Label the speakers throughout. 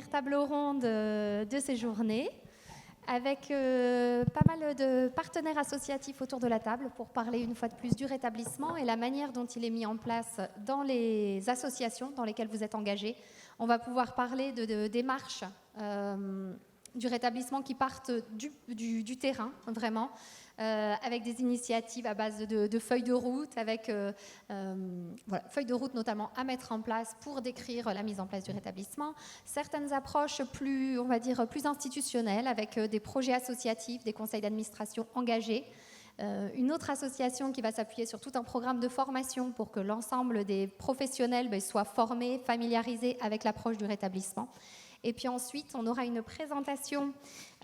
Speaker 1: première table ronde de ces journées, avec pas mal de partenaires associatifs autour de la table pour parler une fois de plus du rétablissement et la manière dont il est mis en place dans les associations dans lesquelles vous êtes engagés. On va pouvoir parler de démarches du rétablissement qui partent du terrain, vraiment, avec des initiatives à base de feuilles de route, avec feuilles de route notamment à mettre en place pour décrire la mise en place du rétablissement. Certaines approches plus, on va dire, plus institutionnelles, avec des projets associatifs, des conseils d'administration engagés. Une autre association qui va s'appuyer sur tout un programme de formation pour que l'ensemble des professionnels soient formés, familiarisés avec l'approche du rétablissement. Et puis ensuite, on aura une présentation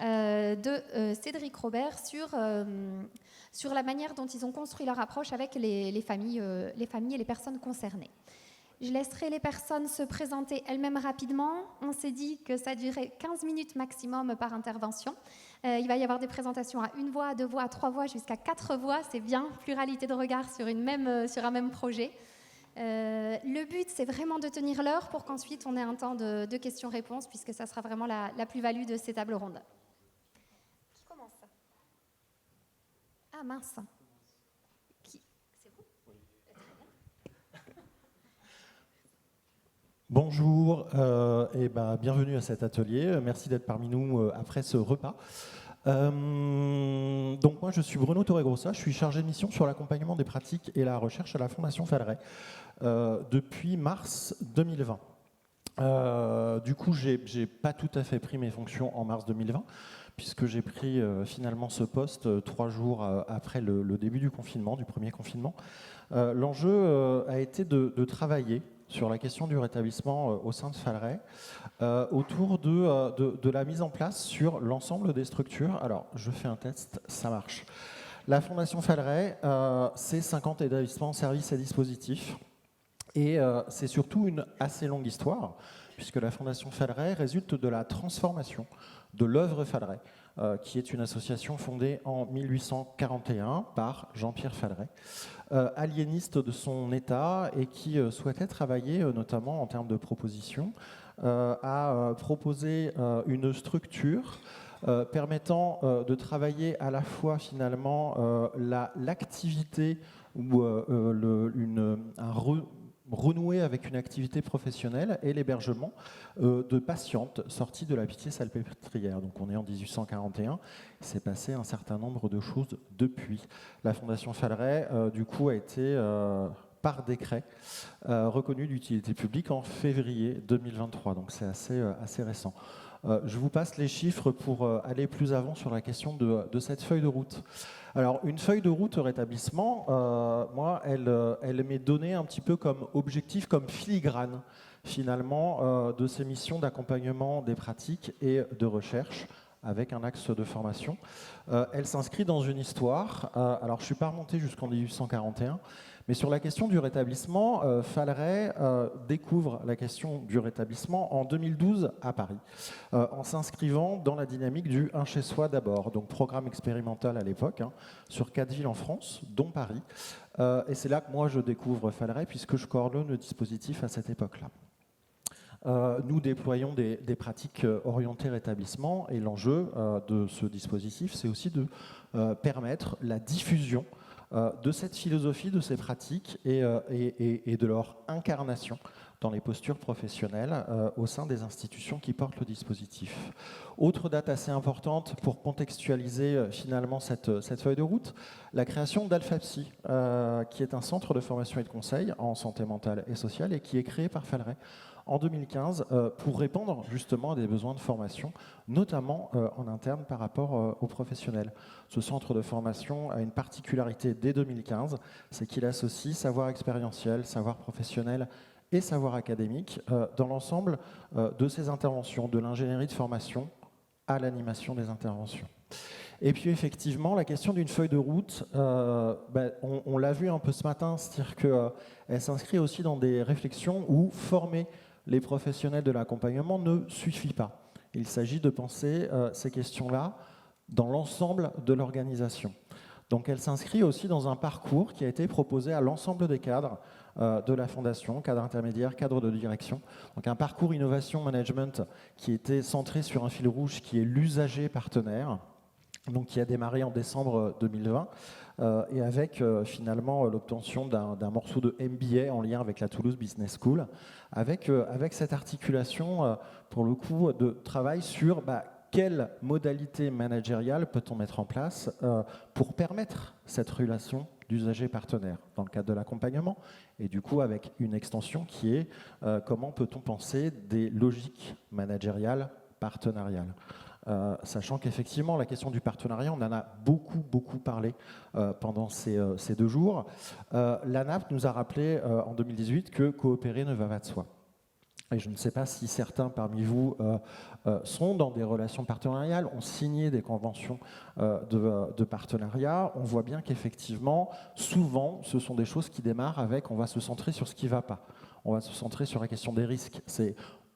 Speaker 1: de Cédric Robert sur la manière dont ils ont construit leur approche avec les familles et les personnes concernées. Je laisserai les personnes se présenter elles-mêmes rapidement. On s'est dit que ça durait 15 minutes maximum par intervention. Il va y avoir des présentations à 1 voix, à 2 voix, à 3 voix, jusqu'à 4 voix. C'est bien, pluralité de regard sur un même projet. Le but, c'est vraiment de tenir l'heure pour qu'ensuite on ait un temps de questions-réponses, puisque ça sera vraiment la plus-value de ces tables rondes. Qui commence? Ah mince. C'est vous?
Speaker 2: Bonjour et bienvenue à cet atelier. Merci d'être parmi nous après ce repas. Donc moi je suis Bruno Torregrossa, je suis chargé de mission sur l'accompagnement des pratiques et la recherche à la Fondation Falleret depuis mars 2020. Du coup j'ai pas tout à fait pris mes fonctions en mars 2020 puisque j'ai pris finalement ce poste 3 jours après le début du confinement, du premier confinement. L'enjeu a été de travailler sur la question du rétablissement au sein de Falleret, autour de la mise en place sur l'ensemble des structures. Alors, je fais un test, ça marche. La Fondation Falleret, c'est 50 établissements, services et dispositifs. Et c'est surtout une assez longue histoire, puisque la Fondation Falleret résulte de la transformation de l'œuvre Falleret, qui est une association fondée en 1841 par Jean-Pierre Falleret, aliéniste de son état et qui souhaitait travailler, notamment en termes de propositions, à proposer une structure permettant de travailler à la fois finalement l'activité ou renouer avec une activité professionnelle et l'hébergement de patientes sorties de la Pitié-Salpêtrière. Donc on est en 1841, il s'est passé un certain nombre de choses depuis. La Fondation Falleret, du coup, a été, par décret, reconnue d'utilité publique en février 2023, donc c'est assez récent. Je vous passe les chiffres pour aller plus avant sur la question de cette feuille de route. Alors, une feuille de route rétablissement, moi, elle m'est donnée un petit peu comme objectif, comme filigrane, finalement, de ces missions d'accompagnement des pratiques et de recherche, avec un axe de formation. Elle s'inscrit dans une histoire. Alors, je ne suis pas remonté jusqu'en 1841, mais sur la question du rétablissement, Falleret découvre la question du rétablissement en 2012 à Paris, en s'inscrivant dans la dynamique du Un chez soi d'abord, donc programme expérimental à l'époque, sur 4 villes en France, dont Paris. Et c'est là que moi je découvre Falleret, puisque je coordonne le dispositif à cette époque-là. Nous déployons des pratiques orientées rétablissement, et l'enjeu de ce dispositif, c'est aussi de permettre la diffusion de cette philosophie, de ces pratiques et de leur incarnation dans les postures professionnelles au sein des institutions qui portent le dispositif. Autre date assez importante pour contextualiser finalement cette feuille de route, la création d'Alphapsy, qui est un centre de formation et de conseil en santé mentale et sociale et qui est créé par Falleret en 2015 pour répondre justement à des besoins de formation, notamment en interne par rapport aux professionnels. Ce centre de formation a une particularité dès 2015, c'est qu'il associe savoir expérientiel, savoir professionnel et savoir académique dans l'ensemble de ses interventions, de l'ingénierie de formation à l'animation des interventions. Et puis effectivement, la question d'une feuille de route, on l'a vu un peu ce matin, c'est-à-dire qu'elle s'inscrit aussi dans des réflexions où former les professionnels de l'accompagnement ne suffit pas. Il s'agit de penser ces questions-là dans l'ensemble de l'organisation. Donc elle s'inscrit aussi dans un parcours qui a été proposé à l'ensemble des cadres de la Fondation, cadres intermédiaires, cadres de direction. Donc un parcours innovation management qui était centré sur un fil rouge qui est l'usager partenaire, donc qui a démarré en décembre 2020, et avec finalement l'obtention d'un morceau de MBA en lien avec la Toulouse Business School, avec cette articulation, pour le coup, de travail sur quelle modalité managériale peut-on mettre en place pour permettre cette relation d'usager-partenaire dans le cadre de l'accompagnement, et du coup avec une extension qui est comment peut-on penser des logiques managériales partenariales. Sachant qu'effectivement, la question du partenariat, on en a beaucoup parlé pendant ces 2 jours. L'ANAP nous a rappelé en 2018 que coopérer ne va pas de soi. Et je ne sais pas si certains parmi vous sont dans des relations partenariales, ont signé des conventions de partenariat. On voit bien qu'effectivement, souvent, ce sont des choses qui démarrent avec on va se centrer sur ce qui ne va pas. On va se centrer sur la question des risques.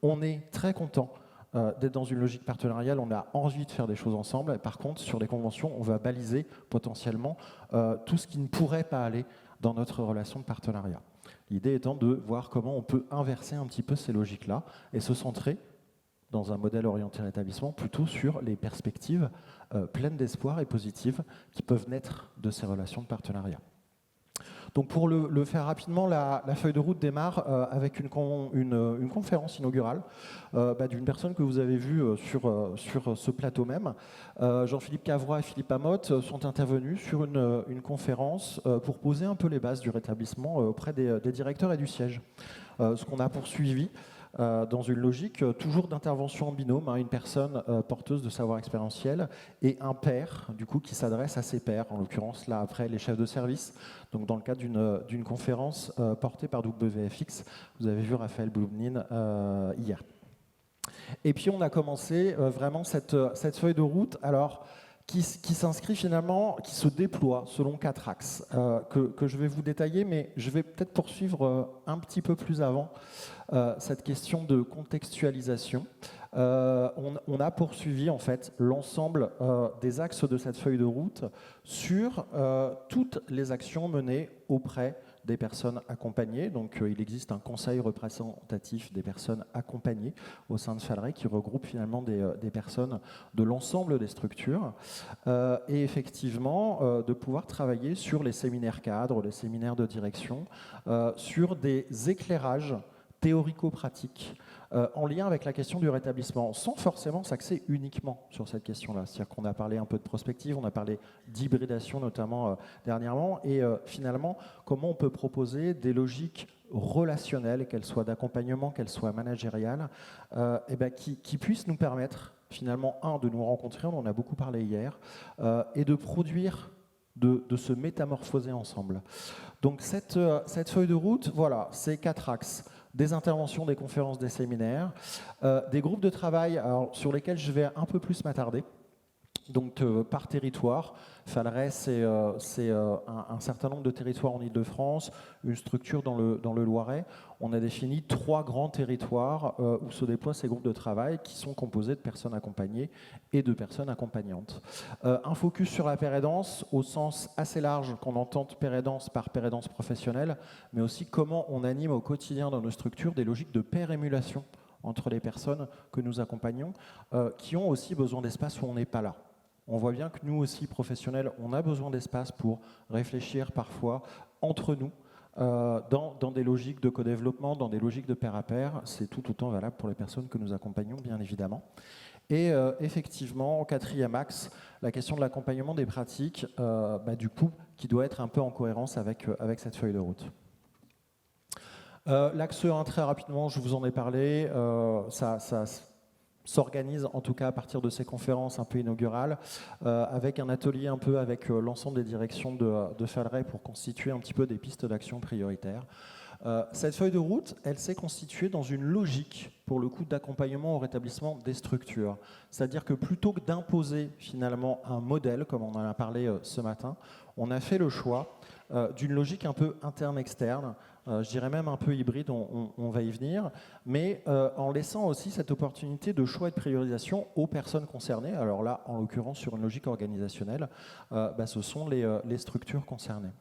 Speaker 2: On est très content d'être dans une logique partenariale, on a envie de faire des choses ensemble. Par contre, sur les conventions, on va baliser potentiellement tout ce qui ne pourrait pas aller dans notre relation de partenariat. L'idée étant de voir comment on peut inverser un petit peu ces logiques-là et se centrer dans un modèle orienté rétablissement plutôt sur les perspectives pleines d'espoir et positives qui peuvent naître de ces relations de partenariat. Donc pour le faire rapidement, la feuille de route démarre avec une conférence inaugurale d'une personne que vous avez vue sur ce plateau même. Jean-Philippe Cavrois et Philippe Amotte sont intervenus sur une conférence pour poser un peu les bases du rétablissement auprès des directeurs et du siège. Ce qu'on a poursuivi dans une logique toujours d'intervention en binôme, une personne porteuse de savoir expérientiel et un pair du coup qui s'adresse à ses pairs, en l'occurrence là après les chefs de service, donc dans le cadre d'une conférence portée par WFX. Vous avez vu Raphaël Bloumnin hier. Et puis on a commencé vraiment cette feuille de route qui s'inscrit finalement, qui se déploie selon 4 axes que je vais vous détailler, mais je vais peut-être poursuivre un petit peu plus avant cette question de contextualisation. On a poursuivi en fait l'ensemble des axes de cette feuille de route sur toutes les actions menées auprès des personnes accompagnées. Donc il existe un conseil représentatif des personnes accompagnées au sein de Falray qui regroupe finalement des personnes de l'ensemble des structures et effectivement de pouvoir travailler sur les séminaires cadres, les séminaires de direction, sur des éclairages théorico-pratiques en lien avec la question du rétablissement, sans forcément s'axer uniquement sur cette question-là. C'est-à-dire qu'on a parlé un peu de prospective, on a parlé d'hybridation notamment dernièrement, et finalement, comment on peut proposer des relationnelles, qu'elles soient d'accompagnement, qu'elles soient managériales, qui puissent nous permettre finalement, de nous rencontrer, on en a beaucoup parlé hier, et de produire, de se métamorphoser ensemble. Donc cette feuille de route, voilà, c'est 4 axes. Des interventions, des conférences, des séminaires, des groupes de travail sur lesquels je vais un peu plus m'attarder. Donc par territoire, Falray, c'est un certain nombre de territoires en Ile-de-France, une structure dans le Loiret. On a défini 3 grands territoires où se déploient ces groupes de travail qui sont composés de personnes accompagnées et de personnes accompagnantes. Un focus sur la pérédance au sens assez large qu'on entend pérédance par pérédance professionnelle, mais aussi comment on anime au quotidien dans nos structures des logiques de pair-émulation entre les personnes que nous accompagnons, qui ont aussi besoin d'espace où on n'est pas là. On voit bien que nous aussi, professionnels, on a besoin d'espace pour réfléchir parfois entre nous, dans des logiques de co-développement, dans des logiques de pair à pair. C'est tout autant valable pour les personnes que nous accompagnons, bien évidemment. Et effectivement, au 4e axe, la question de l'accompagnement des pratiques, du coup, qui doit être un peu en cohérence avec cette feuille de route. L'axe 1, très rapidement, je vous en ai parlé, ça s'organise en tout cas à partir de ces conférences un peu inaugurales, avec un atelier un peu avec l'ensemble des directions de Falray pour constituer un petit peu des pistes d'action prioritaires. Cette feuille de route, elle s'est constituée dans une logique, pour le coup, d'accompagnement au rétablissement des structures. C'est-à-dire que plutôt que d'imposer finalement un modèle, comme on en a parlé ce matin, on a fait le choix d'une logique un peu interne-externe, je dirais même un peu hybride, on va y venir, mais en laissant aussi cette opportunité de choix et de priorisation aux personnes concernées. Alors là, en l'occurrence, sur une logique organisationnelle, ce sont les structures concernées.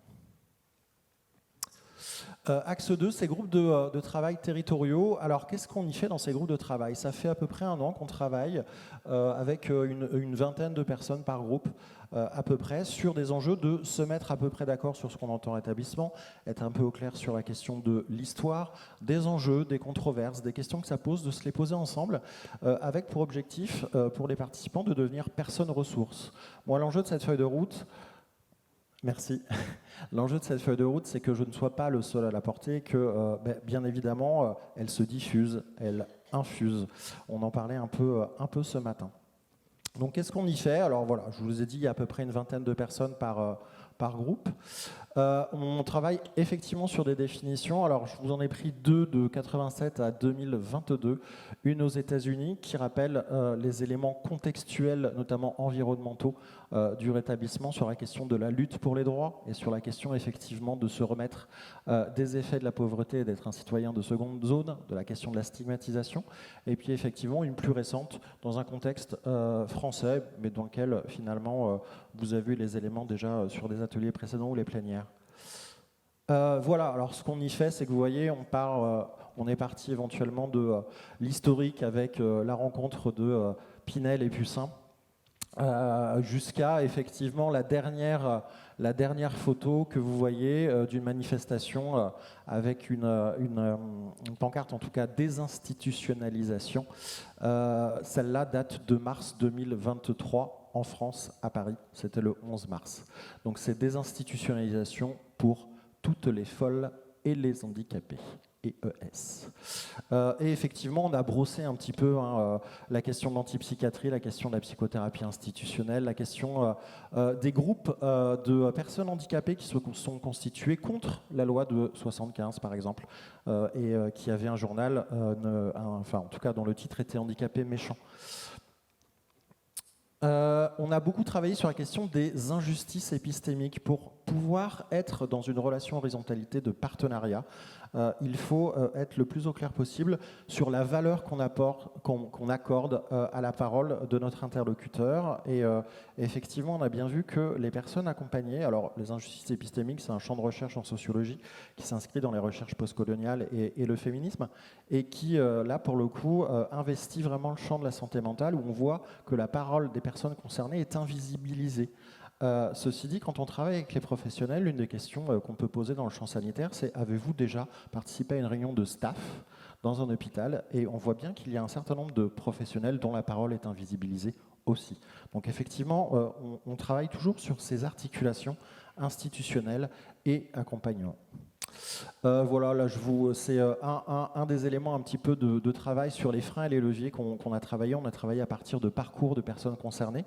Speaker 2: Axe 2, ces groupes de travail territoriaux. Alors, qu'est-ce qu'on y fait dans ces groupes de travail? Ça fait à peu près 1 an qu'on travaille avec une vingtaine de personnes par groupe, à peu près, sur des enjeux de se mettre à peu près d'accord sur ce qu'on entend établissement, être un peu au clair sur la question de l'histoire, des enjeux, des controverses, des questions que ça pose, de se les poser ensemble, avec pour objectif, pour les participants, de devenir personnes ressources. Moi, l'enjeu de cette feuille de route, merci. L'enjeu de cette feuille de route, c'est que je ne sois pas le seul à la porter, que bien évidemment, elle se diffuse, elle infuse. On en parlait un peu ce matin. Donc qu'est-ce qu'on y fait? Alors voilà, je vous ai dit, il y a à peu près une vingtaine de personnes par groupe. On travaille effectivement sur des définitions. Alors, je vous en ai pris 2 de 87 à 2022. Une aux États-Unis qui rappelle les éléments contextuels, notamment environnementaux, du rétablissement sur la question de la lutte pour les droits et sur la question effectivement de se remettre des effets de la pauvreté et d'être un citoyen de seconde zone, de la question de la stigmatisation. Et puis effectivement, une plus récente dans un contexte français, mais dans lequel finalement vous avez vu les éléments déjà sur des ateliers précédents ou les plénières. Voilà, alors ce qu'on y fait, c'est que vous voyez, on est parti éventuellement de l'historique avec la rencontre de Pinel et Poussin, jusqu'à effectivement la dernière photo que vous voyez d'une manifestation avec une pancarte, en tout cas désinstitutionnalisation. Celle-là date de mars 2023 en France, à Paris. C'était le 11 mars. Donc c'est désinstitutionnalisation pour toutes les folles et les handicapés. EES. Et effectivement, on a brossé un petit peu la question de l'antipsychiatrie, la question de la psychothérapie institutionnelle, la question des groupes de personnes handicapées qui se sont constitués contre la loi de 75, par exemple, et qui avaient un journal, en tout cas dont le titre était Handicapés méchants. On a beaucoup travaillé sur la question des injustices épistémiques. Pour pouvoir être dans une relation horizontalité de partenariat, il faut être le plus au clair possible sur la valeur qu'on accorde à la parole de notre interlocuteur. Et effectivement, on a bien vu que les personnes accompagnées, alors les injustices épistémiques, c'est un champ de recherche en sociologie qui s'inscrit dans les recherches postcoloniales et le féminisme, et qui, là, pour le coup, investit vraiment le champ de la santé mentale, où on voit que la parole des personnes concernées est invisibilisée. Ceci dit, quand on travaille avec les professionnels, l'une des questions qu'on peut poser dans le champ sanitaire, c'est: avez-vous déjà participé à une réunion de staff dans un hôpital? Et on voit bien qu'il y a un certain nombre de professionnels dont la parole est invisibilisée aussi. Donc effectivement, on travaille toujours sur ces articulations institutionnelles et accompagnement. Voilà, là c'est un des éléments un petit peu de travail sur les freins et les leviers qu'on a travaillé. On a travaillé à partir de parcours de personnes concernées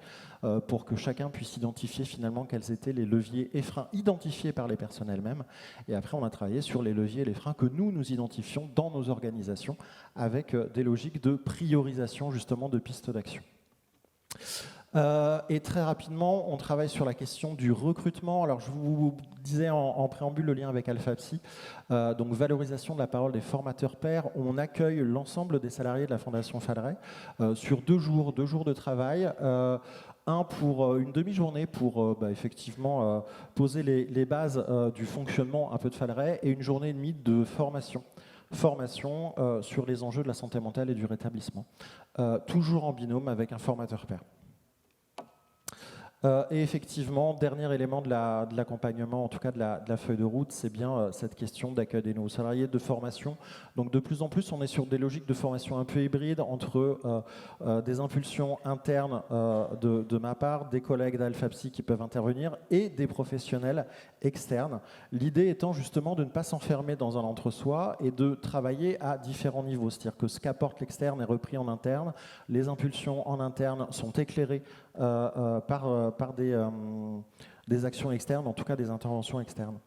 Speaker 2: pour que chacun puisse identifier finalement quels étaient les leviers et freins identifiés par les personnes elles-mêmes. Et après, on a travaillé sur les leviers et les freins que nous identifions dans nos organisations avec des logiques de priorisation justement de pistes d'action. Et très rapidement, on travaille sur la question du recrutement. Alors, je vous disais en préambule le lien avec AlphaPsy, donc valorisation de la parole des formateurs pairs. On accueille l'ensemble des salariés de la Fondation Falleret sur 2 jours de travail. Un pour une demi-journée pour effectivement poser les bases du fonctionnement un peu de Falleret, et une journée et demie de formation sur les enjeux de la santé mentale et du rétablissement. Toujours en binôme avec un formateur pair. Et effectivement, dernier élément de l'accompagnement, en tout cas de la feuille de route, c'est bien cette question d'accueil des nouveaux salariés, de formation. Donc de plus en plus, on est sur des logiques de formation un peu hybrides entre des impulsions internes de ma part, des collègues d'AlphaPsy qui peuvent intervenir, et des professionnels externes. L'idée étant justement de ne pas s'enfermer dans un entre-soi et de travailler à différents niveaux. C'est-à-dire que ce qu'apporte l'externe est repris en interne, les impulsions en interne sont éclairées par des actions externes, en tout cas des interventions externes.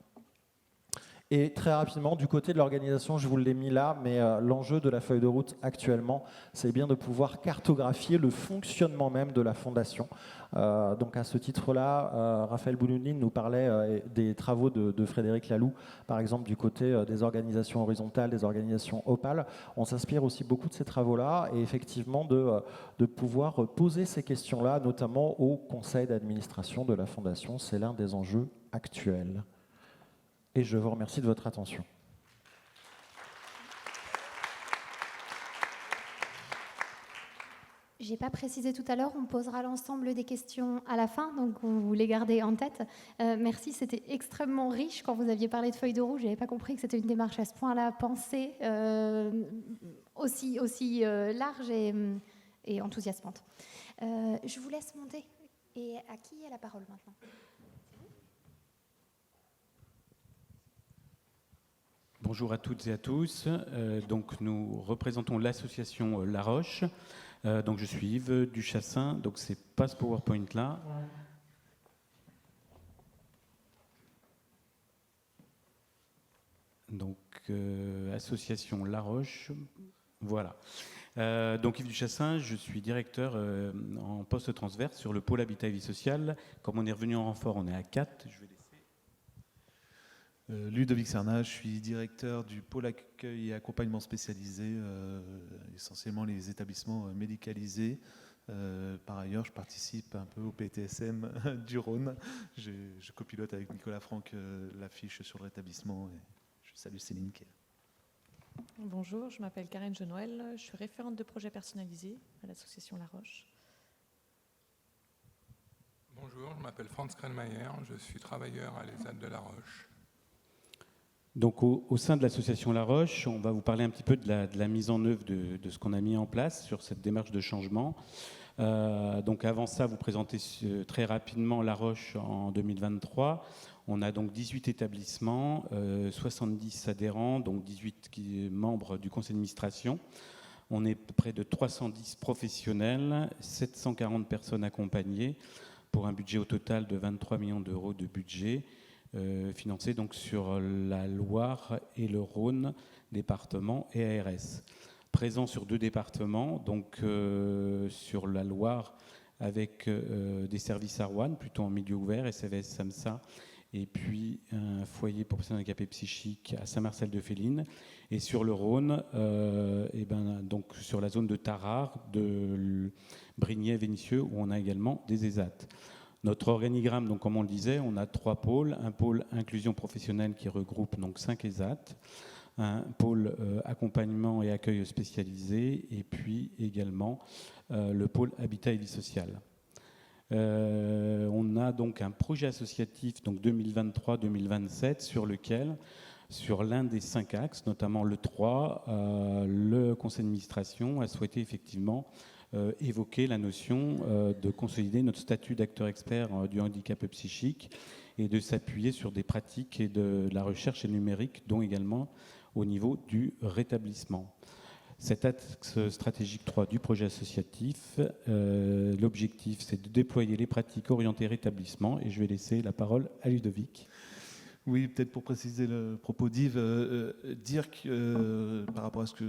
Speaker 2: Et très rapidement, du côté de l'organisation, je vous l'ai mis là, mais l'enjeu de la feuille de route actuellement, c'est bien de pouvoir cartographier le fonctionnement même de la fondation. Donc à ce titre-là, Raphaël Bouloudine nous parlait des travaux de Frédéric Laloux, par exemple du côté des organisations horizontales, des organisations opales. On s'inspire aussi beaucoup de ces travaux-là et effectivement de pouvoir poser ces questions-là, notamment au conseil d'administration de la fondation. C'est l'un des enjeux actuels. Et je vous remercie de votre attention.
Speaker 1: Je n'ai pas précisé tout à l'heure, on posera l'ensemble des questions à la fin, donc vous les gardez en tête. Merci, c'était extrêmement riche. Quand vous aviez parlé de feuille de route, je n'avais pas compris que c'était une démarche à ce point-là pensée, aussi large et enthousiasmante. Je vous laisse monter. Et à qui est la parole maintenant ?
Speaker 3: Bonjour à toutes et à tous. Donc nous représentons l'association La Roche. Donc je suis Yves Duchassin. Donc c'est pas ce PowerPoint là. Donc association La Roche. Voilà. Donc Yves Duchassin, je suis directeur en poste transverse sur le pôle habitat et vie sociale. Comme on est revenu en renfort, on est à 4. Je vais
Speaker 4: Ludovic Serna, je suis directeur du pôle accueil et accompagnement spécialisé, essentiellement les établissements médicalisés. Par ailleurs, je participe un peu au PTSM du Rhône. Je copilote avec Nicolas Franck l'affiche sur le rétablissement. Et je salue Céline qui est là.
Speaker 5: Bonjour, je m'appelle Karen Genoël, je suis référente de projet personnalisé à l'association La Roche.
Speaker 6: Bonjour, je m'appelle Franz Krenmayer, je suis travailleur à l'ESAT de La Roche.
Speaker 3: Donc au sein de l'association La Roche, on va vous parler un petit peu de la mise en œuvre de ce qu'on a mis en place sur cette démarche de changement. Donc avant ça, vous présentez très rapidement La Roche en 2023. On a donc 18 établissements, 70 adhérents, donc 18 membres du conseil d'administration. On est près de 310 professionnels, 740 personnes accompagnées pour un budget au total de 23 millions d'euros de budget. Financé donc sur la Loire et le Rhône, département et ARS. Présent sur 2 départements, donc sur la Loire avec des services à Roanne, plutôt en milieu ouvert, SVS SAMSA, et puis un foyer pour personnes handicapées psychiques à Saint-Marcel-de-Féline. Et sur le Rhône, donc sur la zone de Tarare, de Brignais-Vénissieux, où on a également des ESAT. Notre organigramme, donc, comme on le disait, on a 3 pôles. Un pôle inclusion professionnelle qui regroupe donc 5 ESAT, un pôle accompagnement et accueil spécialisé, et puis également le pôle habitat et vie sociale. On a donc un projet associatif donc 2023-2027 sur lequel, sur l'un des 5 axes, notamment le 3, le conseil d'administration a souhaité effectivement évoquer la notion de consolider notre statut d'acteur expert du handicap psychique et de s'appuyer sur des pratiques et de la recherche et numérique, dont également au niveau du rétablissement. Cet axe stratégique 3 du projet associatif, l'objectif c'est de déployer les pratiques orientées rétablissement, et je vais laisser la parole à Ludovic.
Speaker 4: Oui, peut-être pour préciser le propos d'Yves, dire que par rapport à ce que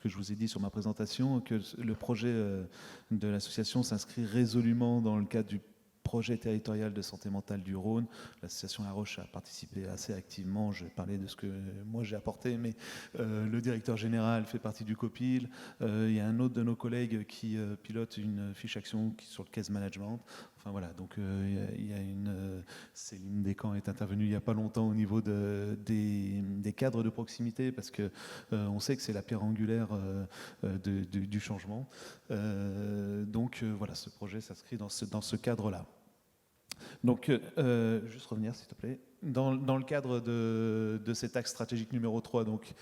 Speaker 4: je vous ai dit sur ma présentation, que le projet de l'association s'inscrit résolument dans le cadre du projet territorial de santé mentale du Rhône. L'association La Roche a participé assez activement. Je vais parler de ce que moi j'ai apporté, mais le directeur général fait partie du COPIL. Il y a un autre de nos collègues qui pilote une fiche action sur le case management. Enfin voilà, donc il y a Céline Descamps est intervenue il n'y a pas longtemps au niveau des cadres de proximité, parce que on sait que c'est la pierre angulaire du changement. Donc voilà, ce projet s'inscrit dans ce cadre-là. Donc, juste revenir s'il te plaît. Dans le cadre de cet axe stratégique numéro 3, donc,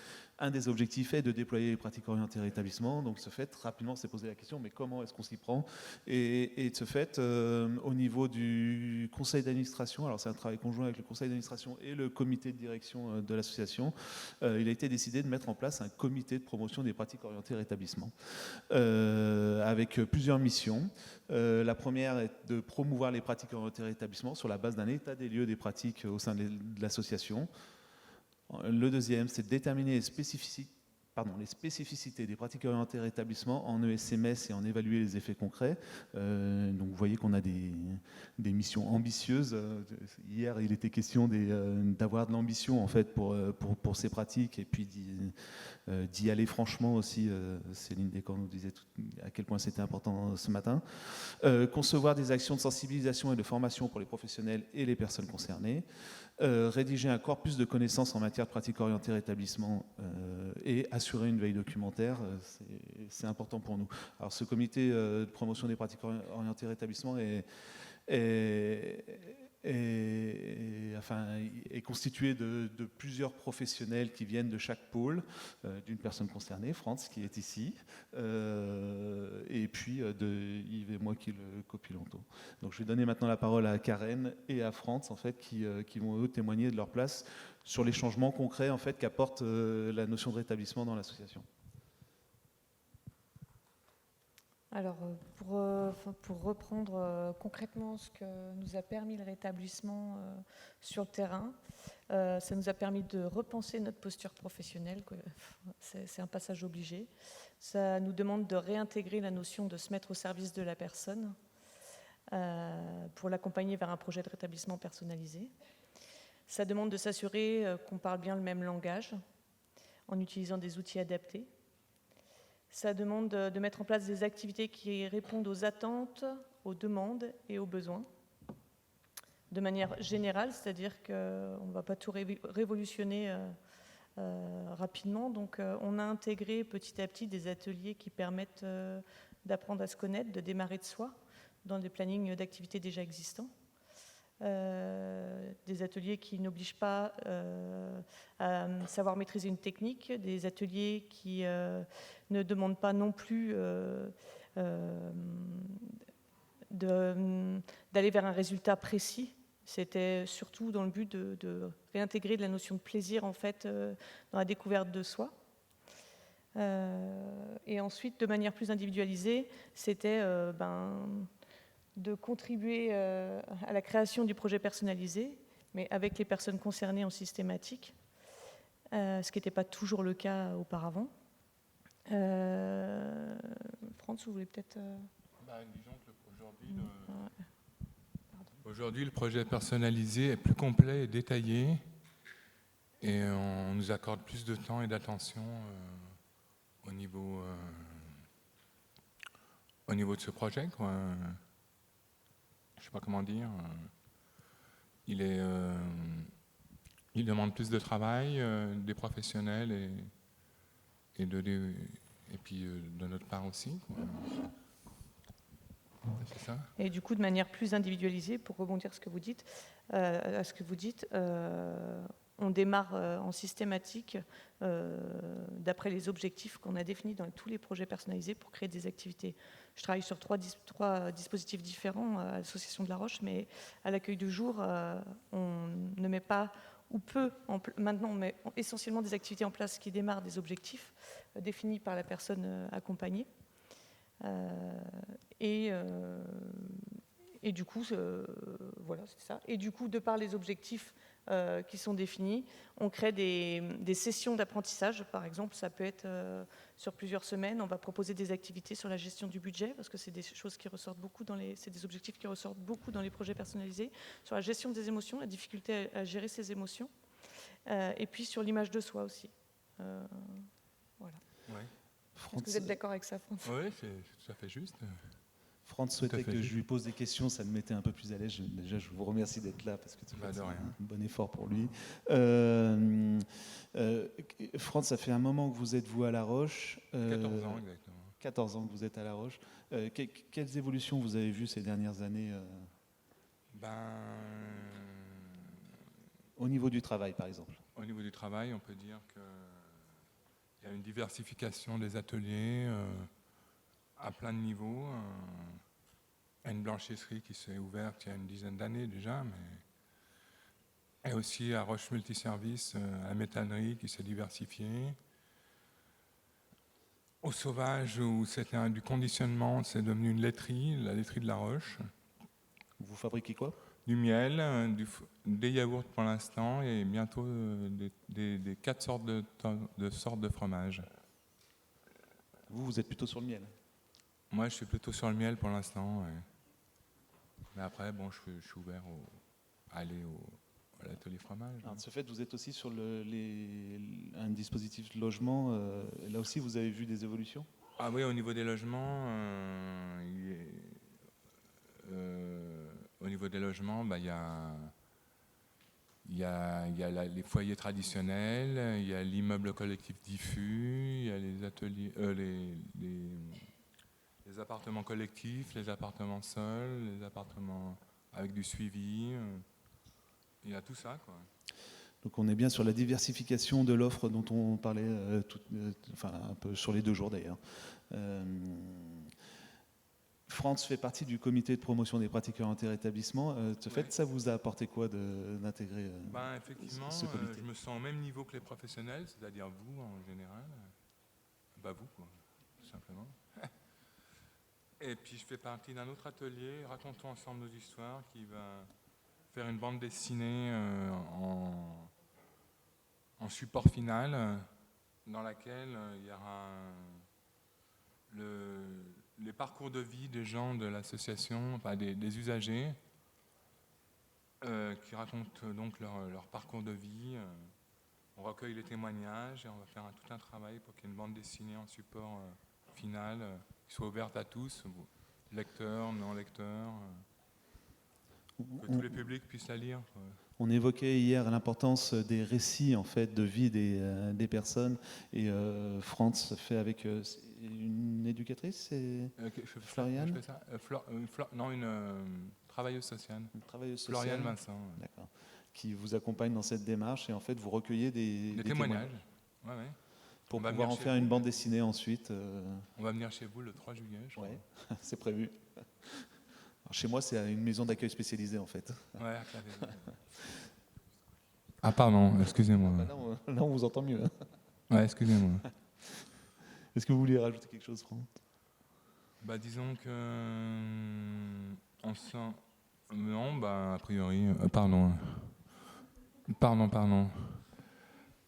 Speaker 4: un des objectifs est de déployer les pratiques orientées rétablissement. Donc, ce fait, rapidement, s'est posé la question, mais comment est-ce qu'on s'y prend ? Et de ce fait, au niveau du conseil d'administration, alors c'est un travail conjoint avec le conseil d'administration et le comité de direction de l'association, il a été décidé de mettre en place un comité de promotion des pratiques orientées rétablissement, avec plusieurs missions. La première est de promouvoir les pratiques orientées rétablissement sur la base d'un état des lieux des pratiques au sein de l'association. Le deuxième, c'est de déterminer les spécificités des pratiques orientées rétablissement en ESMS et en évaluer les effets concrets. Donc vous voyez qu'on a des missions ambitieuses. Hier, il était question d'avoir de l'ambition en fait pour ces pratiques et puis d'y aller franchement aussi. Céline Descamps nous disait à quel point c'était important ce matin. Concevoir des actions de sensibilisation et de formation pour les professionnels et les personnes concernées. Rédiger un corpus de connaissances en matière de pratiques orientées rétablissement et assurer une veille documentaire, c'est important pour nous. Alors ce comité de promotion des pratiques orientées rétablissement est constitué de plusieurs professionnels qui viennent de chaque pôle, d'une personne concernée, Franz qui est ici, et puis de Yves et moi qui le copilantons. Donc je vais donner maintenant la parole à Karen et à Franz en fait, qui vont eux témoigner de leur place sur les changements concrets en fait, qu'apporte la notion de rétablissement dans l'association.
Speaker 5: Alors, pour reprendre concrètement ce que nous a permis le rétablissement sur le terrain, ça nous a permis de repenser notre posture professionnelle. C'est un passage obligé. Ça nous demande de réintégrer la notion de se mettre au service de la personne pour l'accompagner vers un projet de rétablissement personnalisé. Ça demande de s'assurer qu'on parle bien le même langage en utilisant des outils adaptés. Ça demande de mettre en place des activités qui répondent aux attentes, aux demandes et aux besoins. De manière générale, c'est-à-dire qu'on ne va pas tout révolutionner rapidement. Donc on a intégré petit à petit des ateliers qui permettent d'apprendre à se connaître, de démarrer de soi dans des plannings d'activités déjà existants. Des ateliers qui n'obligent pas à savoir maîtriser une technique, des ateliers qui ne demandent pas non plus d'aller vers un résultat précis. C'était surtout dans le but de réintégrer de la notion de plaisir en fait, dans la découverte de soi. Et ensuite, de manière plus individualisée, c'était de contribuer à la création du projet personnalisé, mais avec les personnes concernées en systématique, ce qui n'était pas toujours le cas auparavant. Franz, vous voulez peut-être...
Speaker 6: Disons qu'aujourd'hui, le projet personnalisé est plus complet et détaillé, et on nous accorde plus de temps et d'attention au niveau de ce projet, quoi. Je ne sais pas comment dire. Il demande plus de travail des professionnels et puis de notre part aussi, quoi. C'est ça.
Speaker 5: Et du coup, de manière plus individualisée, pour rebondir à ce que vous dites, on démarre en systématique d'après les objectifs qu'on a définis dans tous les projets personnalisés pour créer des activités. Je travaille sur trois dispositifs différents à l'Association de la Roche, mais à l'accueil du jour, on ne met pas, ou peu, maintenant on met essentiellement des activités en place qui démarrent des objectifs définis par la personne accompagnée. Et du coup, voilà, c'est ça. Et du coup, de par les objectifs qui sont définis, on crée des sessions d'apprentissage. Par exemple, ça peut être sur plusieurs semaines. On va proposer des activités sur la gestion du budget, parce que c'est des choses qui ressortent beaucoup c'est des objectifs qui ressortent beaucoup dans les projets personnalisés, sur la gestion des émotions, la difficulté à gérer ses émotions, et puis sur l'image de soi aussi. Voilà.
Speaker 6: Ouais.
Speaker 5: Est-ce que vous êtes d'accord avec ça, Franz ?
Speaker 6: Oui, c'est tout à fait juste.
Speaker 4: Franz souhaitait que je lui pose des questions, ça me mettait un peu plus à l'aise. Déjà, je vous remercie d'être là, parce que c'est un bon effort pour lui. Franz, ça fait un moment que vous êtes, vous, à La Roche.
Speaker 6: 14 ans, exactement.
Speaker 4: 14 ans que vous êtes à La Roche. Quelles évolutions vous avez vues ces dernières années au niveau du travail, par exemple?
Speaker 6: Au niveau du travail, on peut dire qu'il y a une diversification des ateliers à plein de niveaux. Une blanchisserie qui s'est ouverte il y a une dizaine d'années déjà, et aussi à Roche Multiservice, la métallerie qui s'est diversifiée. Au Sauvage, où c'était du conditionnement, c'est devenu une laiterie, la laiterie de La Roche.
Speaker 4: Vous fabriquez quoi?
Speaker 6: du miel, des yaourts pour l'instant et bientôt des 4 sortes de fromage.
Speaker 4: Vous êtes plutôt sur le miel.
Speaker 6: Moi, je suis plutôt sur le miel pour l'instant. Ouais. Mais après, bon, je suis ouvert à aller à l'atelier fromage.
Speaker 4: Alors, de ce fait, vous êtes aussi sur un dispositif de logement. Là aussi, vous avez vu des évolutions?
Speaker 6: Ah oui, au niveau des logements, il y a les foyers traditionnels, il y a l'immeuble collectif diffus, il y a les ateliers, les appartements collectifs, les appartements seuls, les appartements avec du suivi. Il y a tout ça, quoi.
Speaker 4: Donc on est bien sur la diversification de l'offre dont on parlait un peu sur les 2 jours d'ailleurs. France fait partie du comité de promotion des pratiques inter-établissements. De ce fait, ça vous a apporté quoi d'intégrer
Speaker 6: effectivement,
Speaker 4: ce comité?
Speaker 6: Je me sens au même niveau que les professionnels, c'est-à-dire vous en général. Vous, quoi, tout simplement. Et puis je fais partie d'un autre atelier, Racontons ensemble nos histoires, qui va faire une bande dessinée en support final, dans laquelle il y aura les parcours de vie des gens de l'association, enfin des usagers, qui racontent donc leur parcours de vie. On recueille les témoignages et on va faire tout un travail pour qu'il y ait une bande dessinée en support final, qui soit ouverte à tous, lecteurs, non lecteurs, que tous les publics puissent la lire, quoi.
Speaker 4: On évoquait hier l'importance des récits en fait, de vie des personnes. Et France fait avec une éducatrice, c'est Floriane.
Speaker 6: Je fais ça. Une travailleuse sociale.
Speaker 4: Une travailleuse sociale.
Speaker 6: Floriane Vincent.
Speaker 4: D'accord. Qui vous accompagne dans cette démarche et en fait vous recueillez des témoignages.
Speaker 6: Ouais.
Speaker 4: Pour pouvoir en faire une bande dessinée ensuite.
Speaker 6: On va venir chez vous le 3 juillet, je crois.
Speaker 4: Ouais, c'est prévu. Alors, chez moi, c'est une maison d'accueil spécialisée en fait.
Speaker 6: Ouais, ah pardon, excusez-moi.
Speaker 4: Là, on vous entend mieux.
Speaker 6: Ouais, excusez-moi.
Speaker 4: Est-ce que vous voulez rajouter quelque chose, Franck?
Speaker 6: Disons que on sent... Non, a priori... Pardon.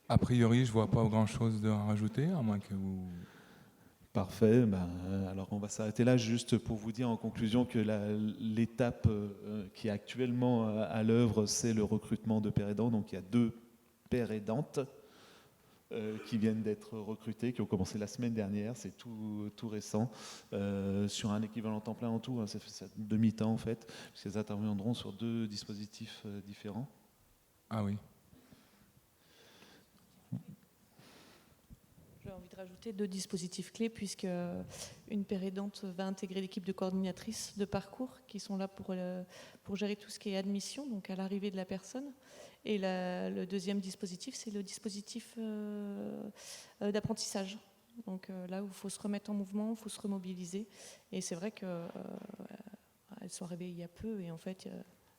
Speaker 6: A priori, je vois pas grand-chose de rajouter, à moins que vous...
Speaker 4: Parfait. Alors, on va s'arrêter là juste pour vous dire en conclusion que l'étape qui est actuellement à l'œuvre, c'est le recrutement de pères aidants. Donc, il y a 2 pères aidantes qui viennent d'être recrutées, qui ont commencé la semaine dernière. C'est tout récent, sur un équivalent temps plein en tout. Hein, c'est demi-temps en fait, puisqu'elles interviendront sur 2 dispositifs différents.
Speaker 6: Ah oui.
Speaker 5: J'ai envie de rajouter 2 dispositifs clés, puisque une père aidante va intégrer l'équipe de coordinatrices de parcours qui sont là pour gérer tout ce qui est admission, donc à l'arrivée de la personne. Et le deuxième dispositif, c'est le dispositif d'apprentissage. Donc là où il faut se remettre en mouvement, il faut se remobiliser. Et c'est vrai qu'elles sont arrivées il y a peu, et en fait,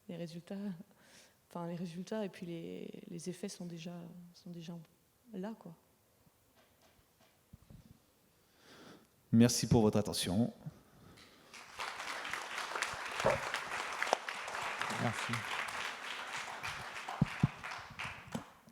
Speaker 5: les résultats et puis les effets sont déjà là, quoi.
Speaker 4: Merci pour votre attention.
Speaker 6: Merci.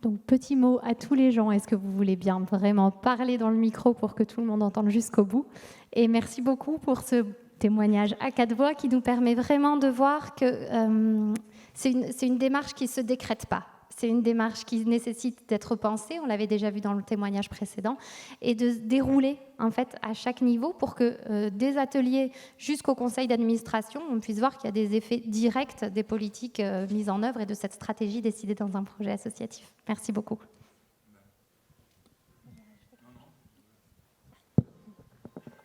Speaker 1: Donc, petit mot à tous les gens. Est-ce que vous voulez bien vraiment parler dans le micro pour que tout le monde entende jusqu'au bout? Et merci beaucoup pour ce témoignage à 4 voix qui nous permet vraiment de voir que c'est une démarche qui ne se décrète pas. C'est une démarche qui nécessite d'être pensée, on l'avait déjà vu dans le témoignage précédent, et de se dérouler en fait à chaque niveau pour que des ateliers jusqu'au conseil d'administration, on puisse voir qu'il y a des effets directs des politiques mises en œuvre et de cette stratégie décidée dans un projet associatif. Merci beaucoup.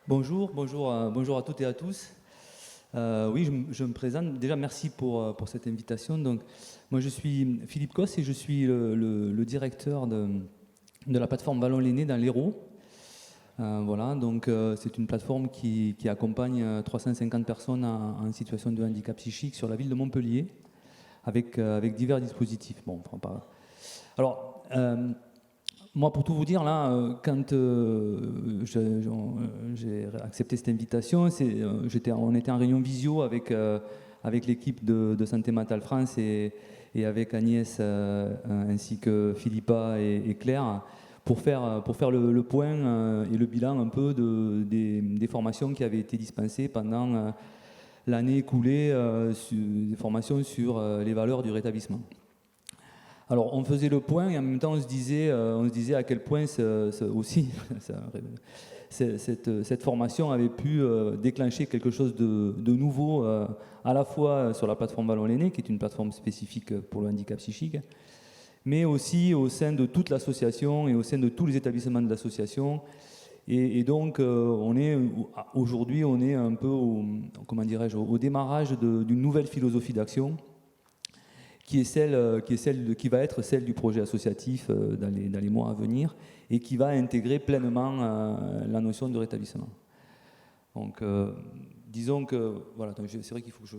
Speaker 7: Bonjour à toutes et à tous. Oui, je me présente. Déjà, merci pour cette invitation. Donc, moi, je suis Philippe Cosse et je suis le directeur de la plateforme Vallon l'Aîné dans l'Hérault. Voilà, donc c'est une plateforme qui accompagne 350 personnes en situation de handicap psychique sur la ville de Montpellier, avec divers dispositifs. Bon, enfin, pas... Alors, moi, pour tout vous dire, là, quand j'ai accepté cette invitation, on était en réunion visio avec avec l'équipe de Santé Mentale France et avec Agnès ainsi que Philippa et Claire pour faire le point et le bilan un peu des formations qui avaient été dispensées pendant l'année écoulée, des formations sur les valeurs du rétablissement. Alors on faisait le point et en même temps on se disait à quel point aussi cette formation avait pu déclencher quelque chose de nouveau à la fois sur la plateforme Vallon l'Aîné, qui est une plateforme spécifique pour le handicap psychique, mais aussi au sein de toute l'association et au sein de tous les établissements de l'association. Et donc aujourd'hui on est un peu au démarrage d'une nouvelle philosophie d'action qui va être celle du projet associatif dans les mois à venir et qui va intégrer pleinement la notion de rétablissement. Donc, disons que, voilà, c'est vrai qu'il faut que je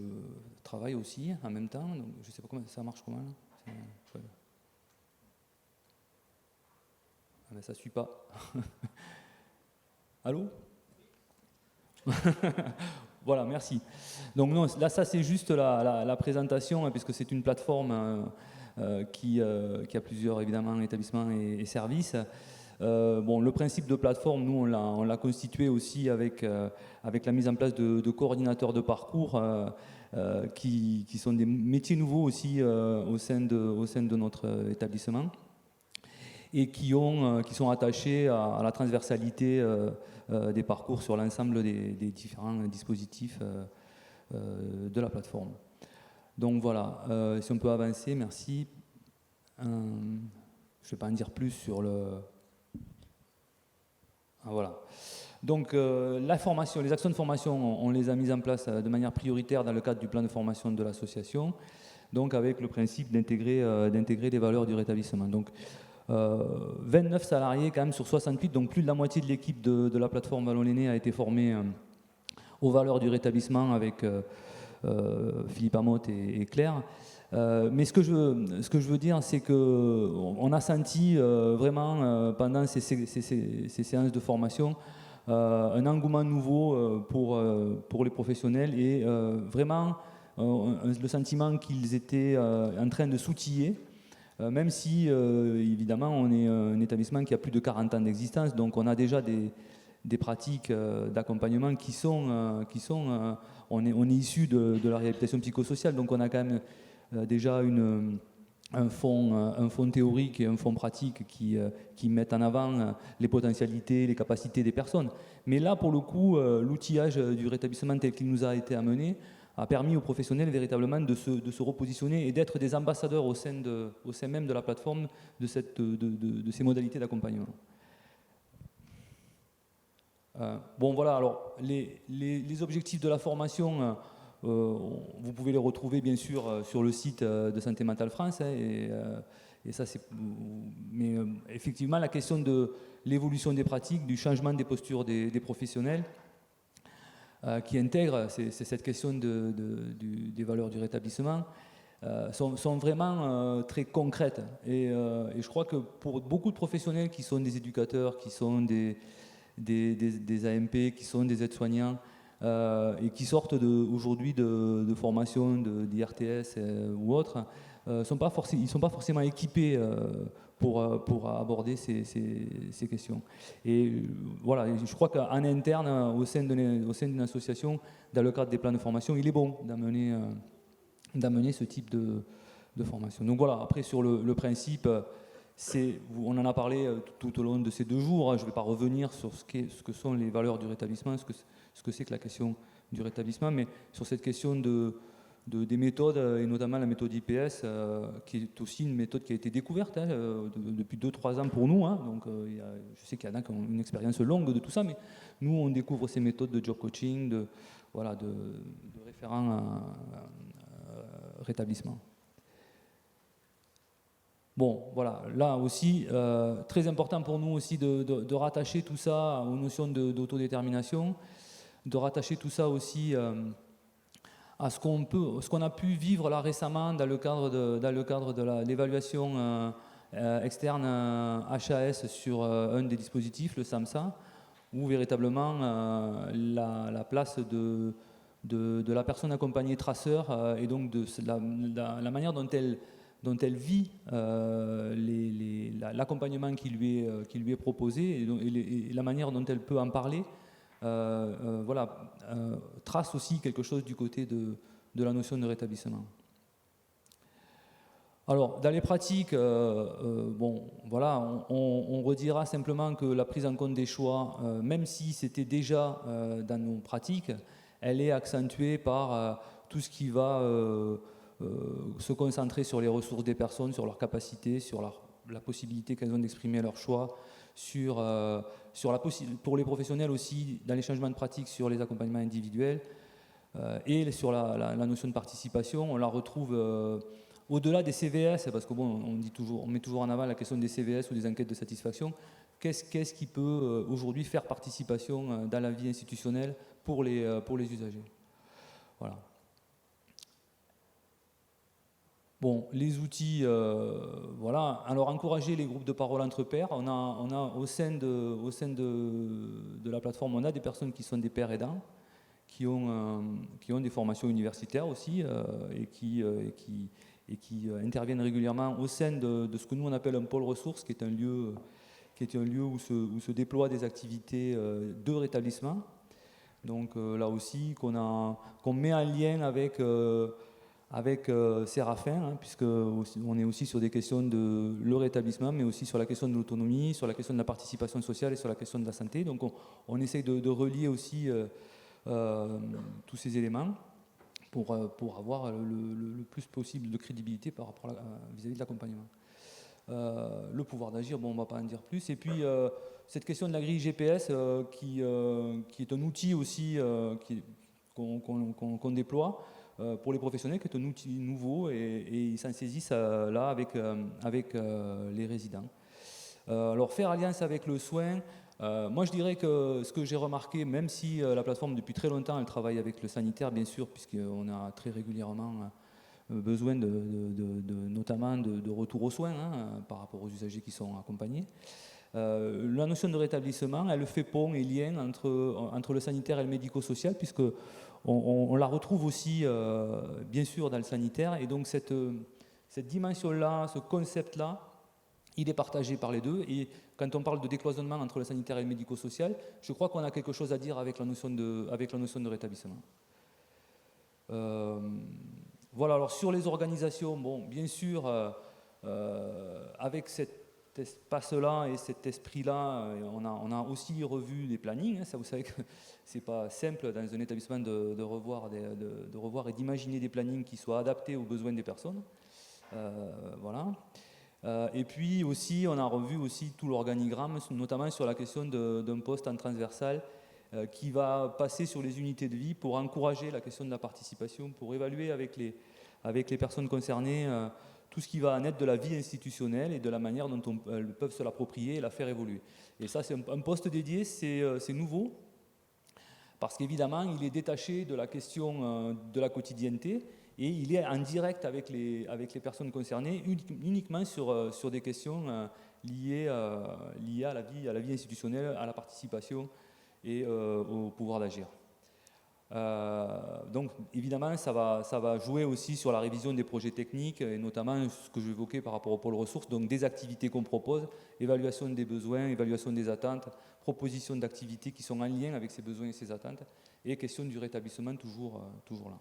Speaker 7: travaille aussi en même temps, donc je ne sais pas comment ça marche comment. Ah ben, ça ne suit pas. Allô? Voilà, merci. Donc non, là, ça c'est juste la présentation, hein, puisque c'est une plateforme qui a plusieurs, évidemment, établissements et services. Le principe de plateforme, nous, on l'a constitué aussi avec la mise en place de coordinateurs de parcours qui sont des métiers nouveaux aussi au sein de notre établissement et qui sont attachés à la transversalité des parcours sur l'ensemble des différents dispositifs de la plateforme. Donc voilà, si on peut avancer, merci. Je ne vais pas en dire plus sur le... Ah, voilà. Donc la formation, les actions de formation, on les a mises en place de manière prioritaire dans le cadre du plan de formation de l'association, donc avec le principe d'intégrer les valeurs du rétablissement. Donc 29 salariés quand même sur 68, donc plus de la moitié de l'équipe de la plateforme Vallon l'Aîné a été formée aux valeurs du rétablissement avec Philippe Amotte et Claire. Mais ce que je veux dire, c'est qu'on a senti vraiment pendant ces séances de formation un engouement nouveau pour les professionnels et vraiment le sentiment qu'ils étaient en train de s'outiller. Même si, évidemment, on est un établissement qui a plus de 40 ans d'existence, donc on a déjà des pratiques d'accompagnement on est issu de la réhabilitation psychosociale, donc on a quand même déjà un fond théorique et un fond pratique qui mettent en avant les potentialités, les capacités des personnes. Mais là, pour le coup, l'outillage du rétablissement tel qu'il nous a été amené a permis aux professionnels véritablement de se repositionner et d'être des ambassadeurs au sein même de la plateforme de ces modalités d'accompagnement. Voilà, alors les objectifs de la formation, vous pouvez les retrouver bien sûr sur le site de Santé Mentale France, et ça mais effectivement la question de l'évolution des pratiques, du changement des postures des professionnels, qui intègrent cette question des valeurs du rétablissement, sont vraiment très concrètes. Et je crois que pour beaucoup de professionnels qui sont des éducateurs, qui sont des AMP, qui sont des aides-soignants, et qui sortent aujourd'hui de formations d'IRTS ou autres, ils ne sont pas forcément équipés pour aborder ces questions. Et voilà, je crois qu'en interne, au sein d'une association, dans le cadre des plans de formation, il est bon d'amener ce type de formation. Donc voilà, après sur le principe, on en a parlé tout au long de ces 2 jours, je ne vais pas revenir sur ce que sont les valeurs du rétablissement, ce que c'est que la question du rétablissement, mais sur cette question des méthodes, et notamment la méthode IPS, qui est aussi une méthode qui a été découverte depuis 2-3 ans pour nous. Donc, je sais qu'il y en a qui ont une expérience longue de tout ça, mais nous, on découvre ces méthodes de job coaching, de référents rétablissement. Bon, voilà, là aussi, très important pour nous aussi de rattacher tout ça aux notions d'autodétermination, de rattacher tout ça aussi à ce qu'on a pu vivre là récemment dans le cadre de l'évaluation externe HAS sur un des dispositifs, le SAMSA, où véritablement la place de de la personne accompagnée traceur et donc de la manière dont elle vit l'accompagnement qui lui est proposé et la manière dont elle peut en parler, trace aussi quelque chose du côté de la notion de rétablissement. Alors, dans les pratiques, on redira simplement que la prise en compte des choix, même si c'était déjà dans nos pratiques, elle est accentuée par tout ce qui va se concentrer sur les ressources des personnes, sur leurs capacités, sur la possibilité qu'elles ont d'exprimer leurs choix, pour les professionnels aussi, dans les changements de pratiques, sur les accompagnements individuels, et sur la notion de participation. On la retrouve au-delà des CVS, parce qu'on met toujours en avant la question des CVS ou des enquêtes de satisfaction. Qu'est-ce qui peut aujourd'hui faire participation dans la vie institutionnelle pour les usagers? Voilà. Bon, les outils, voilà. Alors, encourager les groupes de parole entre pairs. On a au sein de la plateforme, on a des personnes qui sont des pairs aidants, qui ont des formations universitaires aussi et qui interviennent régulièrement au sein de ce que nous on appelle un pôle ressources, qui est un lieu où se déploient des activités de rétablissement. Donc là aussi qu'on met en lien avec Séraphin, puisqu'on est aussi sur des questions de le rétablissement, mais aussi sur la question de l'autonomie, sur la question de la participation sociale et sur la question de la santé. Donc on essaye de relier aussi tous ces éléments pour avoir le plus possible de crédibilité par rapport vis-à-vis de l'accompagnement. Le pouvoir d'agir, on ne va pas en dire plus. Et puis cette question de la grille GPS qui est un outil aussi qu'on déploie pour les professionnels, qui est un outil nouveau et ils s'en saisissent là avec les résidents. Alors faire alliance avec le soin, moi je dirais que ce que j'ai remarqué, même si la plateforme depuis très longtemps elle travaille avec le sanitaire bien sûr, puisqu'on a très régulièrement besoin notamment de retour aux soins par rapport aux usagers qui sont accompagnés. La notion de rétablissement, elle fait pont et lien entre le sanitaire et le médico-social, puisque on la retrouve aussi bien sûr dans le sanitaire, et donc cette dimension-là, ce concept-là, il est partagé par les deux, et quand on parle de décloisonnement entre le sanitaire et le médico-social, je crois qu'on a quelque chose à dire avec la notion de rétablissement. Voilà, alors sur les organisations, bien sûr, avec cet espace-là et cet esprit-là, on a aussi revu les plannings. Ça, vous savez que c'est pas simple dans un établissement de revoir et d'imaginer des plannings qui soient adaptés aux besoins des personnes. Voilà. Et puis aussi, on a revu aussi tout l'organigramme, notamment sur la question d'un poste en transversal qui va passer sur les unités de vie pour encourager la question de la participation, pour évaluer avec les personnes concernées tout ce qui va naître de la vie institutionnelle et de la manière dont elles peuvent se l'approprier et la faire évoluer. Et ça, c'est un poste dédié, c'est nouveau, parce qu'évidemment, il est détaché de la question de la quotidienneté et il est en direct avec les personnes concernées, uniquement sur des questions liées à la vie institutionnelle, à la participation et au pouvoir d'agir. Donc évidemment ça va jouer aussi sur la révision des projets techniques et notamment ce que j'évoquais par rapport au pôle ressources, donc des activités qu'on propose, évaluation des besoins, évaluation des attentes, proposition d'activités qui sont en lien avec ces besoins et ces attentes, et question du rétablissement toujours là.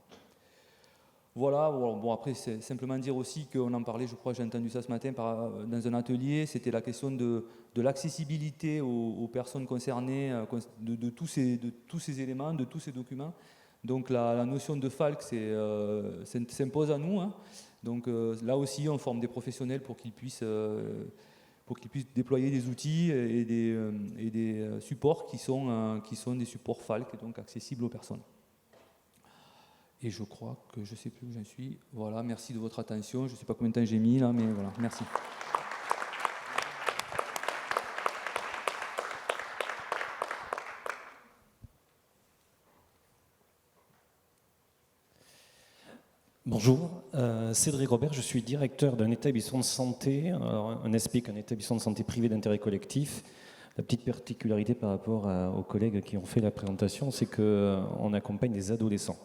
Speaker 7: Voilà, bon après c'est simplement dire aussi qu'on en parlait, je crois j'ai entendu ça ce matin dans un atelier, c'était la question de l'accessibilité aux personnes concernées de tous ces éléments, de tous ces documents. Donc la notion de FALC s'impose à nous. Donc là aussi on forme des professionnels pour qu'ils puissent déployer des outils et des supports qui sont des supports FALC, et donc accessibles aux personnes. Et je crois que je ne sais plus où j'en suis. Voilà, merci de votre attention. Je ne sais pas combien de temps j'ai mis là, mais voilà, merci.
Speaker 8: Bonjour, Cédric Robert, je suis directeur d'un établissement de santé, un ESPIC, un établissement de santé privé d'intérêt collectif. La petite particularité par rapport aux collègues qui ont fait la présentation, c'est qu'on accompagne des adolescents.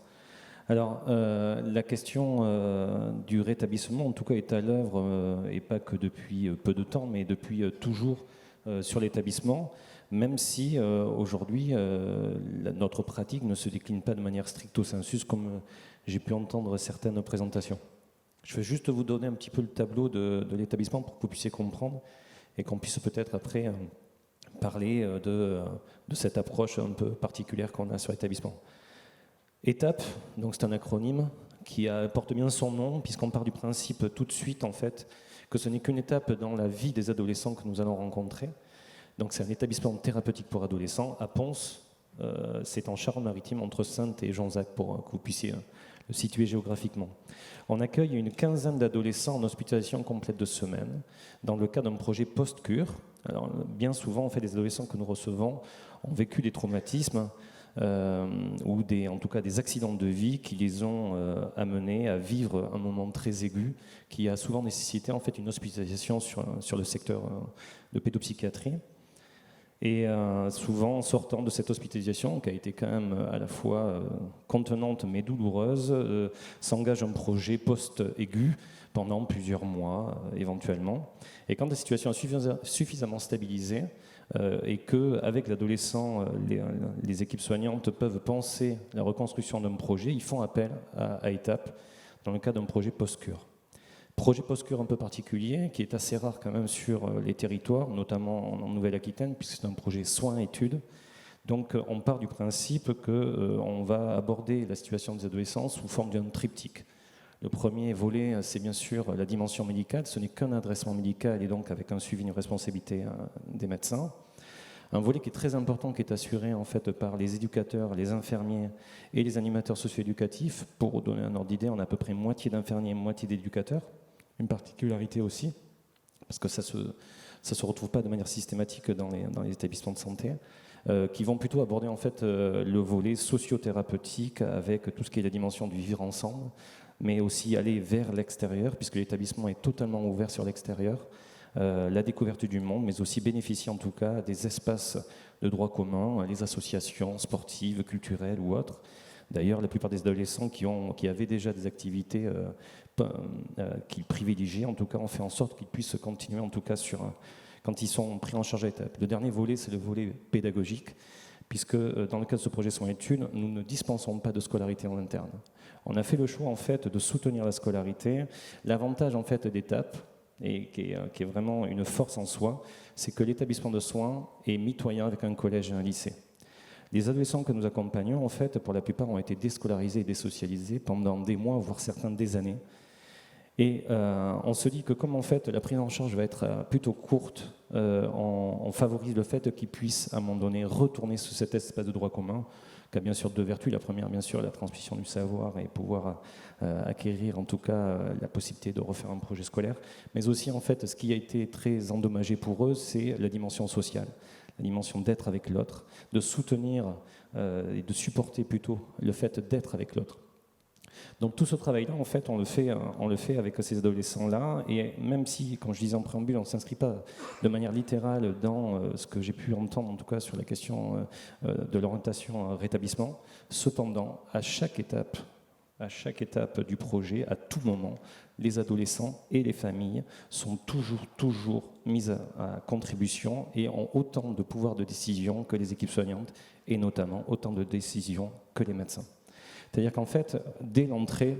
Speaker 8: Alors, la question du rétablissement, en tout cas, est à l'œuvre, et pas que depuis peu de temps, mais depuis toujours sur l'établissement, même si aujourd'hui, notre pratique ne se décline pas de manière stricto sensus, comme j'ai pu entendre certaines présentations. Je vais juste vous donner un petit peu le tableau de l'établissement pour que vous puissiez comprendre et qu'on puisse peut-être après parler de cette approche un peu particulière qu'on a sur l'établissement. Étape, donc c'est un acronyme qui porte bien son nom, puisqu'on part du principe tout de suite en fait que ce n'est qu'une étape dans la vie des adolescents que nous allons rencontrer. Donc c'est un établissement thérapeutique pour adolescents à Pons, c'est en Charente-Maritime entre Saintes et Jonzac pour que vous puissiez le situer géographiquement. On accueille une quinzaine d'adolescents en hospitalisation complète de semaine dans le cadre d'un projet post-cure. Alors bien souvent en fait les adolescents que nous recevons ont vécu des traumatismes ou en tout cas des accidents de vie qui les ont amenés à vivre un moment très aigu qui a souvent nécessité en fait une hospitalisation sur le secteur de pédopsychiatrie. Et souvent, en sortant de cette hospitalisation, qui a été quand même à la fois contenante mais douloureuse, s'engage un projet post-aigu pendant plusieurs mois éventuellement. Et quand la situation est suffisamment stabilisée, et qu'avec l'adolescent, les équipes soignantes peuvent penser la reconstruction d'un projet, ils font appel à étapes dans le cadre d'un projet post-cure. Projet post-cure un peu particulier, qui est assez rare quand même sur les territoires, notamment en Nouvelle-Aquitaine, puisque c'est un projet soins-études. Donc on part du principe qu'on va aborder la situation des adolescents sous forme d'un triptyque. Le premier volet, c'est bien sûr la dimension médicale. Ce n'est qu'un adressement médical et donc avec un suivi, une responsabilité des médecins. Un volet qui est très important, qui est assuré en fait par les éducateurs, les infirmiers et les animateurs socio-éducatifs. Pour donner un ordre d'idée, on a à peu près moitié d'infirmiers, moitié d'éducateurs. Une particularité aussi, parce que ça se retrouve pas de manière systématique dans les établissements de santé, qui vont plutôt aborder en fait le volet sociothérapeutique avec tout ce qui est la dimension du vivre ensemble, mais aussi aller vers l'extérieur, puisque l'établissement est totalement ouvert sur l'extérieur, la découverte du monde, mais aussi bénéficier en tout cas des espaces de droit commun, les associations sportives, culturelles ou autres. D'ailleurs, la plupart des adolescents qui avaient déjà des activités qu'ils privilégient, en tout cas, on fait en sorte qu'ils puissent continuer, en tout cas, quand ils sont pris en charge à étapes. Le dernier volet, c'est le volet pédagogique, puisque dans le cadre de ce projet soins-études, nous ne dispensons pas de scolarité en interne. On a fait le choix, en fait, de soutenir la scolarité. L'avantage, en fait, d'étapes, et qui est vraiment une force en soi, c'est que l'établissement de soins est mitoyen avec un collège et un lycée. Les adolescents que nous accompagnons, en fait, pour la plupart, ont été déscolarisés et désocialisés pendant des mois, voire certains des années. Et on se dit que comme en fait la prise en charge va être plutôt courte, on favorise le fait qu'ils puissent à un moment donné retourner sous cet espace de droit commun, qui a bien sûr deux vertus. La première, bien sûr, la transmission du savoir et pouvoir acquérir en tout cas la possibilité de refaire un projet scolaire. Mais aussi en fait, ce qui a été très endommagé pour eux, c'est la dimension sociale, la dimension d'être avec l'autre, de soutenir et de supporter plutôt le fait d'être avec l'autre. Donc tout ce travail-là, en fait, on le fait avec ces adolescents-là, et même si, comme je disais en préambule, on ne s'inscrit pas de manière littérale dans ce que j'ai pu entendre, en tout cas sur la question de l'orientation rétablissement, cependant, à chaque étape du projet, à tout moment, les adolescents et les familles sont toujours mises à contribution et ont autant de pouvoir de décision que les équipes soignantes, et notamment autant de décisions que les médecins. C'est-à-dire qu'en fait, dès l'entrée,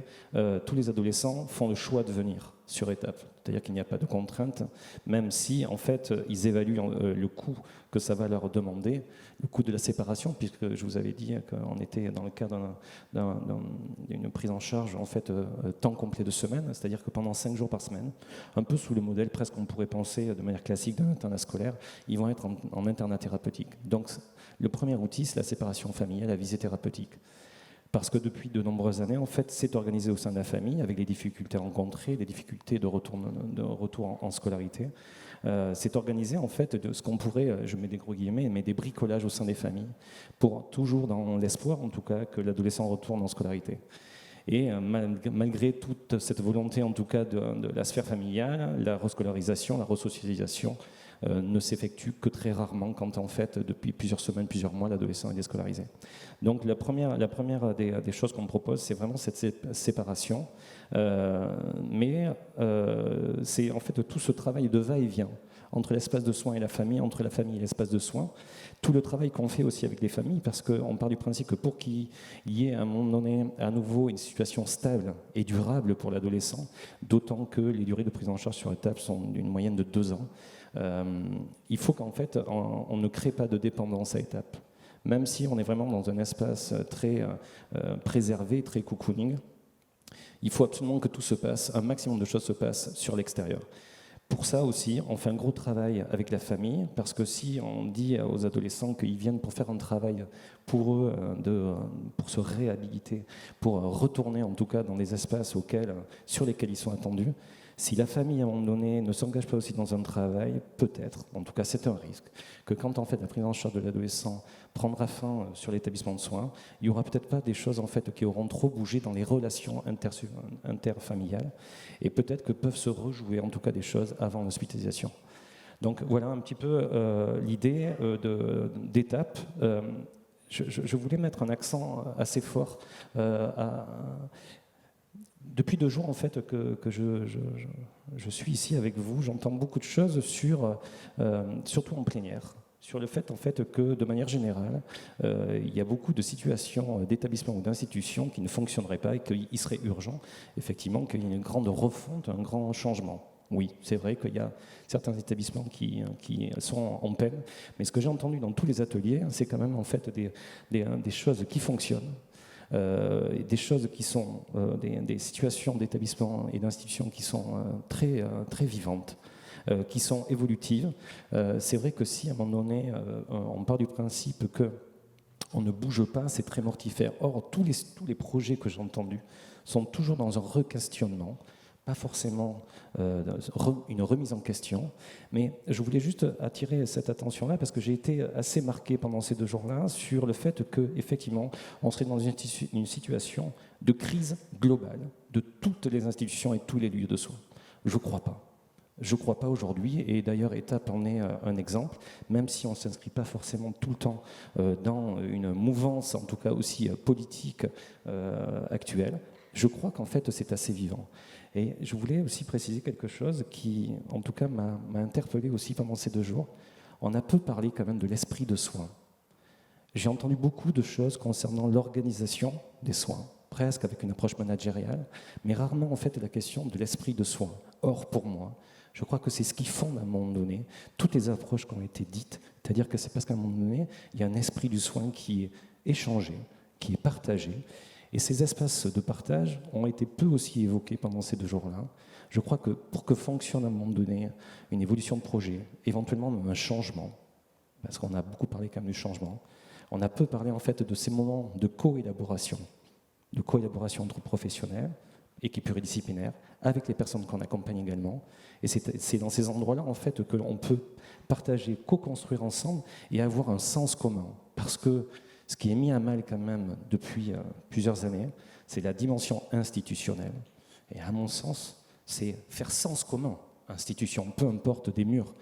Speaker 8: tous les adolescents font le choix de venir sur étape. C'est-à-dire qu'il n'y a pas de contrainte, même si, en fait, ils évaluent le coût que ça va leur demander, le coût de la séparation, puisque je vous avais dit qu'on était dans le cadre d'une prise en charge, en fait, temps complet de semaine, c'est-à-dire que pendant 5 jours par semaine, un peu sous le modèle presque qu'on pourrait penser de manière classique d'un internat scolaire, ils vont être en internat thérapeutique. Donc, le premier outil, c'est la séparation familiale, la visée thérapeutique. Parce que depuis de nombreuses années, en fait, c'est organisé au sein de la famille, avec les difficultés rencontrées, les difficultés de retour en scolarité. C'est organisé, en fait, de ce qu'on pourrait, je mets des gros guillemets, mais des bricolages au sein des familles, pour toujours dans l'espoir, en tout cas, que l'adolescent retourne en scolarité. Et malgré toute cette volonté, en tout cas, de la sphère familiale, la rescolarisation, la resocialisation ne s'effectue que très rarement quand en fait depuis plusieurs semaines, plusieurs mois, l'adolescent est déscolarisé. Donc la première des choses qu'on propose, c'est vraiment cette séparation, mais c'est en fait tout ce travail de va-et-vient entre l'espace de soins et la famille, entre la famille et l'espace de soins. Tout le travail qu'on fait aussi avec les familles, parce qu'on part du principe que pour qu'il y ait à un moment donné à nouveau une situation stable et durable pour l'adolescent, d'autant que les durées de prise en charge sur étape sont d'une moyenne de 2 ans, il faut qu'en fait on ne crée pas de dépendance à étape. Même si on est vraiment dans un espace très préservé, très cocooning, il faut absolument que tout se passe, un maximum de choses se passent sur l'extérieur. Pour ça aussi, on fait un gros travail avec la famille, parce que si on dit aux adolescents qu'ils viennent pour faire un travail pour eux, pour se réhabiliter, pour retourner en tout cas dans les espaces sur lesquels ils sont attendus, si la famille à un moment donné ne s'engage pas aussi dans un travail, peut-être, en tout cas c'est un risque, que quand en fait la prise en charge de l'adolescent prendra fin sur l'établissement de soins, il n'y aura peut-être pas des choses en fait qui auront trop bougé dans les relations interfamiliales, et peut-être que peuvent se rejouer en tout cas des choses avant l'hospitalisation. Donc voilà un petit peu l'idée d'étape. Je voulais mettre un accent assez fort depuis 2 jours en fait que je suis ici avec vous, j'entends beaucoup de choses surtout en plénière, sur le fait en fait que de manière générale, il y a beaucoup de situations d'établissements ou d'institutions qui ne fonctionneraient pas et qu'il serait urgent effectivement qu'il y ait une grande refonte, un grand changement. Oui, c'est vrai qu'il y a certains établissements qui sont en peine, mais ce que j'ai entendu dans tous les ateliers, c'est quand même en fait des choses qui fonctionnent. Des choses qui sont des situations d'établissements et d'institutions qui sont très, très vivantes, qui sont évolutives. C'est vrai que si à un moment donné on part du principe qu'on ne bouge pas, c'est très mortifère. Or, tous les projets que j'ai entendus sont toujours dans un re-questionnement, pas forcément une remise en question, mais je voulais juste attirer cette attention-là parce que j'ai été assez marqué pendant ces 2 jours-là sur le fait qu'effectivement, on serait dans une situation de crise globale de toutes les institutions et tous les lieux de soins. Je ne crois pas. Je ne crois pas aujourd'hui, et d'ailleurs ETAP en est un exemple, même si on ne s'inscrit pas forcément tout le temps dans une mouvance, en tout cas aussi politique actuelle, je crois qu'en fait c'est assez vivant. Et je voulais aussi préciser quelque chose qui, en tout cas, m'a interpellé aussi pendant ces 2 jours. On a peu parlé quand même de l'esprit de soins. J'ai entendu beaucoup de choses concernant l'organisation des soins, presque avec une approche managériale, mais rarement en fait la question de l'esprit de soins. Or, pour moi, je crois que c'est ce qui fonde à un moment donné toutes les approches qui ont été dites, c'est-à-dire que c'est parce qu'à un moment donné, il y a un esprit du soin qui est échangé, qui est partagé. Et ces espaces de partage ont été peu aussi évoqués pendant ces 2 jours-là. Je crois que pour que fonctionne à un moment donné une évolution de projet, éventuellement même un changement, parce qu'on a beaucoup parlé quand même du changement, on a peu parlé en fait de ces moments de coélaboration entre professionnels, équipes pluridisciplinaires, avec les personnes qu'on accompagne également. Et c'est dans ces endroits-là en fait que l'on peut partager, co-construire ensemble et avoir un sens commun. Parce que ce qui est mis à mal quand même depuis plusieurs années, c'est la dimension institutionnelle. Et à mon sens, c'est faire sens commun, institution, peu importe des murs.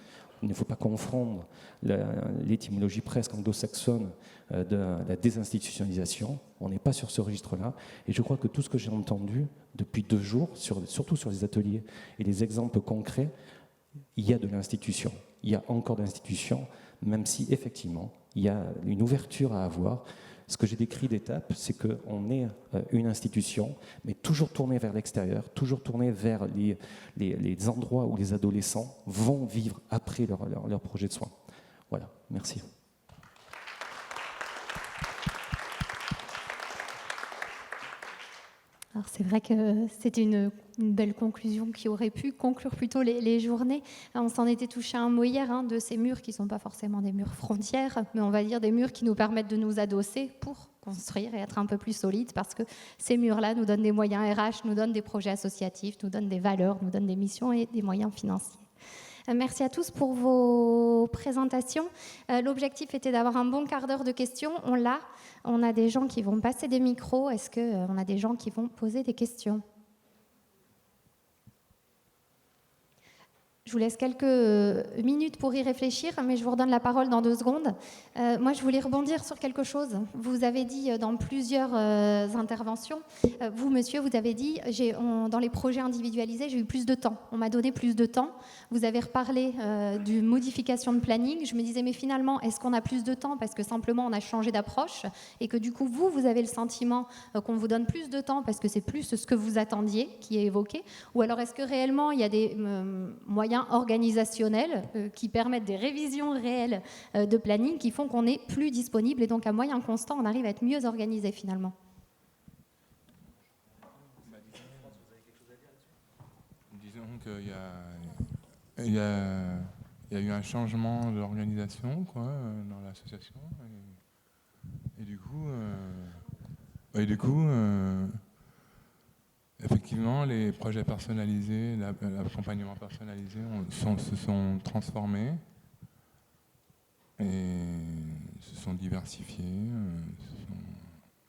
Speaker 8: Il ne faut pas confondre l'étymologie presque anglo-saxonne de la désinstitutionnalisation. On n'est pas sur ce registre-là. Et je crois que tout ce que j'ai entendu depuis 2 jours, surtout sur les ateliers et les exemples concrets, il y a de l'institution. Il y a encore de l'institution, même si effectivement, il y a une ouverture à avoir. Ce que j'ai décrit d'étape, c'est qu'on est une institution, mais toujours tournée vers l'extérieur, toujours tournée vers les endroits où les adolescents vont vivre après leur projet de soins. Voilà, merci.
Speaker 1: Alors c'est vrai que c'était une belle conclusion qui aurait pu conclure plutôt les journées. On s'en était touché un mot hier, de ces murs qui ne sont pas forcément des murs frontières, mais on va dire des murs qui nous permettent de nous adosser pour construire et être un peu plus solides, parce que ces murs-là nous donnent des moyens RH, nous donnent des projets associatifs, nous donnent des valeurs, nous donnent des missions et des moyens financiers. Merci à tous pour vos présentations. L'objectif était d'avoir un bon quart d'heure de questions. On l'a. On a des gens qui vont passer des micros. Est-ce qu'on a des gens qui vont poser des questions ? Je vous laisse quelques minutes pour y réfléchir, mais je vous redonne la parole dans 2 secondes. Moi, je voulais rebondir sur quelque chose. Vous avez dit dans plusieurs interventions, vous, monsieur, vous avez dit, dans les projets individualisés, j'ai eu plus de temps. On m'a donné plus de temps. Vous avez reparlé d'une modification de planning. Je me disais, mais finalement, est-ce qu'on a plus de temps parce que simplement on a changé d'approche et que du coup, vous avez le sentiment qu'on vous donne plus de temps parce que c'est plus ce que vous attendiez qui est évoqué? Ou alors, est-ce que réellement, il y a des moyens organisationnels qui permettent des révisions réelles de planning qui font qu'on est plus disponible et donc à moyen constant, on arrive à être mieux organisé finalement.
Speaker 6: Disons qu'il y a eu un changement de l'organisation dans l'association et du coup, effectivement, les projets personnalisés, l'accompagnement personnalisé se sont transformés et se sont diversifiés,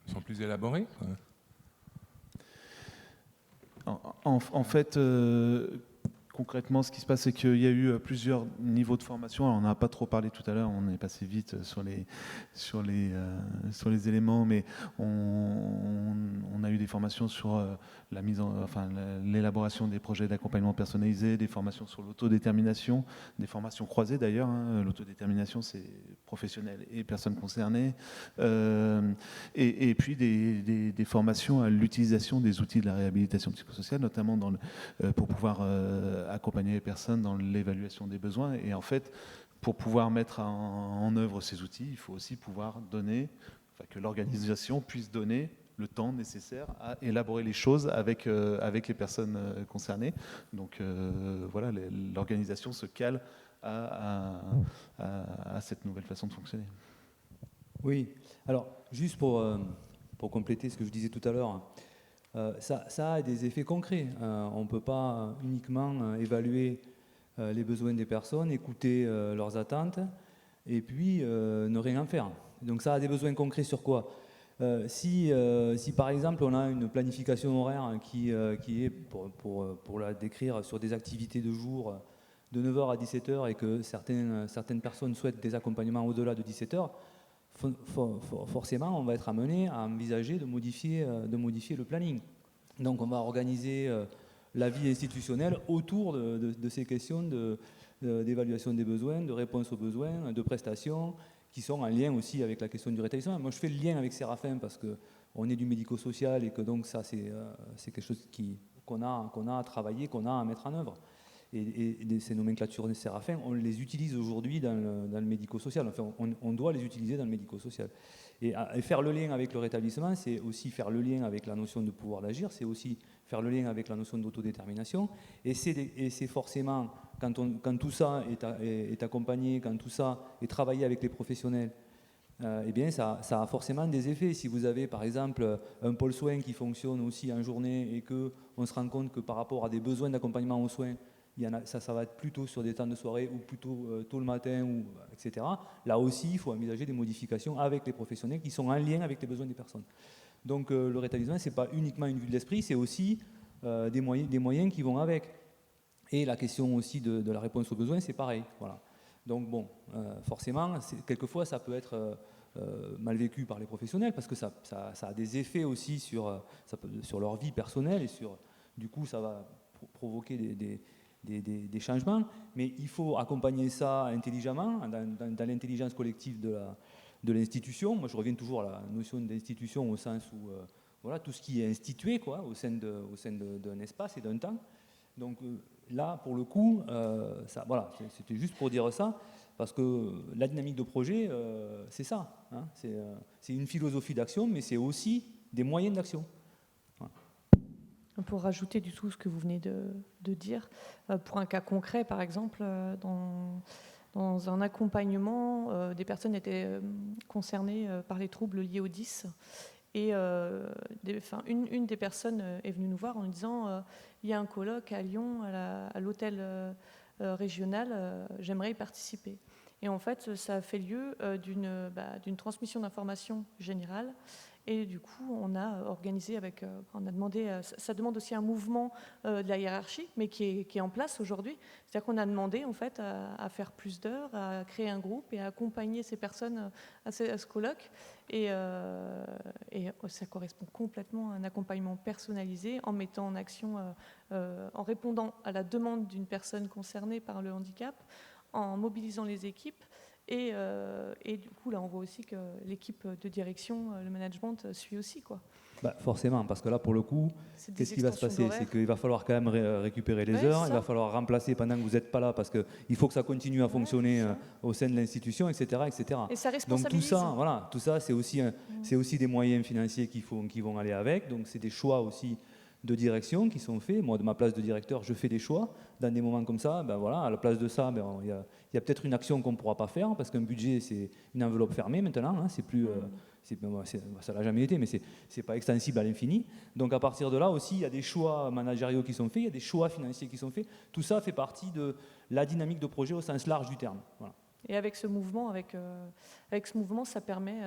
Speaker 6: sont plus élaborés.
Speaker 4: En fait, concrètement, ce qui se passe, c'est qu'il y a eu plusieurs niveaux de formation. Alors, on n'a pas trop parlé tout à l'heure, on est passé vite sur les éléments, mais on a eu des formations sur l'élaboration des projets d'accompagnement personnalisé, des formations sur l'autodétermination, des formations croisées d'ailleurs. L'autodétermination, c'est professionnels et personnes concernées, et puis des formations à l'utilisation des outils de la réhabilitation psychosociale, notamment pour pouvoir accompagner les personnes dans l'évaluation des besoins. Et en fait, pour pouvoir mettre en œuvre ces outils, il faut aussi pouvoir que l'organisation puisse donner le temps nécessaire à élaborer les choses avec les personnes concernées. Donc voilà, l'organisation se cale à cette nouvelle façon de fonctionner.
Speaker 7: Oui, alors juste pour compléter ce que je disais tout à l'heure, ça a des effets concrets. On ne peut pas uniquement évaluer les besoins des personnes, écouter leurs attentes et puis ne rien en faire. Donc ça a des besoins concrets sur quoi ? Si par exemple on a une planification horaire qui est, pour la décrire, sur des activités de jour de 9h à 17h et que certaines personnes souhaitent des accompagnements au-delà de 17h, forcément on va être amené à envisager de modifier le planning. Donc on va organiser la vie institutionnelle autour de ces questions d'évaluation des besoins, de réponse aux besoins, de prestations, qui sont en lien aussi avec la question du rétablissement. Moi je fais le lien avec Séraphin parce qu'on est du médico-social et que donc ça c'est quelque chose qu'on a à travailler, qu'on a à mettre en œuvre. Et ces nomenclatures de Séraphin, on les utilise aujourd'hui dans le médico-social. Enfin, on doit les utiliser dans le médico-social. Et faire le lien avec le rétablissement, c'est aussi faire le lien avec la notion de pouvoir d'agir, c'est aussi faire le lien avec la notion d'autodétermination. Et c'est forcément, quand tout ça est accompagné, quand tout ça est travaillé avec les professionnels, eh bien ça a forcément des effets. Si vous avez par exemple un pôle soins qui fonctionne aussi en journée et qu'on se rend compte que par rapport à des besoins d'accompagnement aux soins, ça va être plutôt sur des temps de soirée ou plutôt tôt le matin, etc. Là aussi, il faut envisager des modifications avec les professionnels qui sont en lien avec les besoins des personnes. Donc le rétablissement, ce n'est pas uniquement une vue de l'esprit, c'est aussi des moyens qui vont avec. Et la question aussi de la réponse aux besoins, c'est pareil. Voilà. Donc bon, forcément, quelquefois, ça peut être mal vécu par les professionnels parce que ça a des effets aussi sur leur vie personnelle et du coup, ça va provoquer des changements, mais il faut accompagner ça intelligemment, dans l'intelligence collective de l'institution. Moi, je reviens toujours à la notion d'institution au sens où voilà, tout ce qui est institué au sein d'un espace et d'un temps. Donc là, pour le coup, voilà, c'était juste pour dire ça, parce que la dynamique de projet, c'est ça. Hein, c'est une philosophie d'action, mais c'est aussi des moyens d'action.
Speaker 5: Pour rajouter du tout ce que vous venez de dire, pour un cas concret, par exemple, dans un accompagnement, des personnes étaient concernées par les troubles liés au 10. Et une des personnes est venue nous voir en nous disant il y a un colloque à Lyon, à l'hôtel régional, j'aimerais y participer. Et en fait, ça a fait lieu d'une transmission d'informations générales. Et du coup, on a organisé on a demandé, ça demande aussi un mouvement de la hiérarchie, mais qui est en place aujourd'hui. C'est-à-dire qu'on a demandé en fait à faire plus d'heures, à créer un groupe et à accompagner ces personnes à ce colloque. Et ça correspond complètement à un accompagnement personnalisé en mettant en action, en répondant à la demande d'une personne concernée par le handicap, en mobilisant les équipes. Et du coup, là, on voit aussi que l'équipe de direction, le management suit aussi, quoi.
Speaker 7: Bah, forcément, parce que là, pour le coup, qu'est-ce qui va se passer? C'est qu'il va falloir quand même récupérer les heures, il va falloir remplacer pendant que vous n'êtes pas là, parce qu'il faut que ça continue à fonctionner au sein de l'institution, etc., etc.
Speaker 5: Et ça
Speaker 7: Donc
Speaker 5: responsabilise.
Speaker 7: tout ça, c'est aussi des moyens financiers qui vont aller avec. Donc c'est des choix aussi de direction qui sont faits. Moi, de ma place de directeur, je fais des choix. Dans des moments comme ça, ben voilà, à la place de ça, il y a peut-être une action qu'on ne pourra pas faire, parce qu'un budget, c'est une enveloppe fermée maintenant. Hein, c'est plus, ça l'a jamais été, mais c'est pas extensible à l'infini. Donc à partir de là aussi, il y a des choix managériaux qui sont faits, il y a des choix financiers qui sont faits. Tout ça fait partie de la dynamique de projet au sens large du terme. Voilà.
Speaker 5: Et avec ce mouvement, ça permet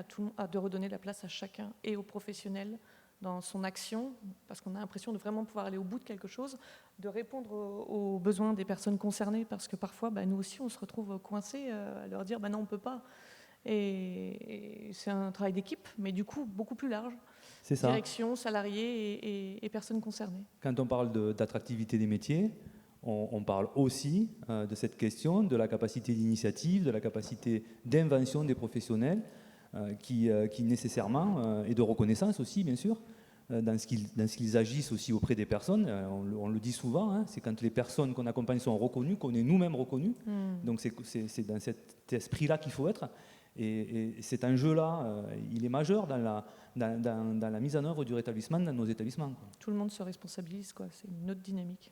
Speaker 5: de redonner la place à chacun et aux professionnels dans son action, parce qu'on a l'impression de vraiment pouvoir aller au bout de quelque chose, de répondre aux besoins des personnes concernées, parce que parfois, nous aussi, on se retrouve coincés à leur dire non, on ne peut pas. Et c'est un travail d'équipe, mais du coup, beaucoup plus large.
Speaker 7: C'est ça.
Speaker 5: Direction, salariés et personnes concernées.
Speaker 7: Quand on parle d'attractivité des métiers, on parle aussi de cette question de la capacité d'initiative, de la capacité d'invention des professionnels, qui nécessairement, et de reconnaissance aussi, bien sûr, dans ce qu'ils agissent aussi auprès des personnes. On le dit souvent, hein, c'est quand les personnes qu'on accompagne sont reconnues, qu'on est nous-mêmes reconnus. Donc c'est dans cet esprit-là qu'il faut être. Et cet enjeu-là, il est majeur dans la mise en œuvre du rétablissement dans nos établissements.
Speaker 5: Tout le monde se responsabilise, quoi. C'est une autre dynamique.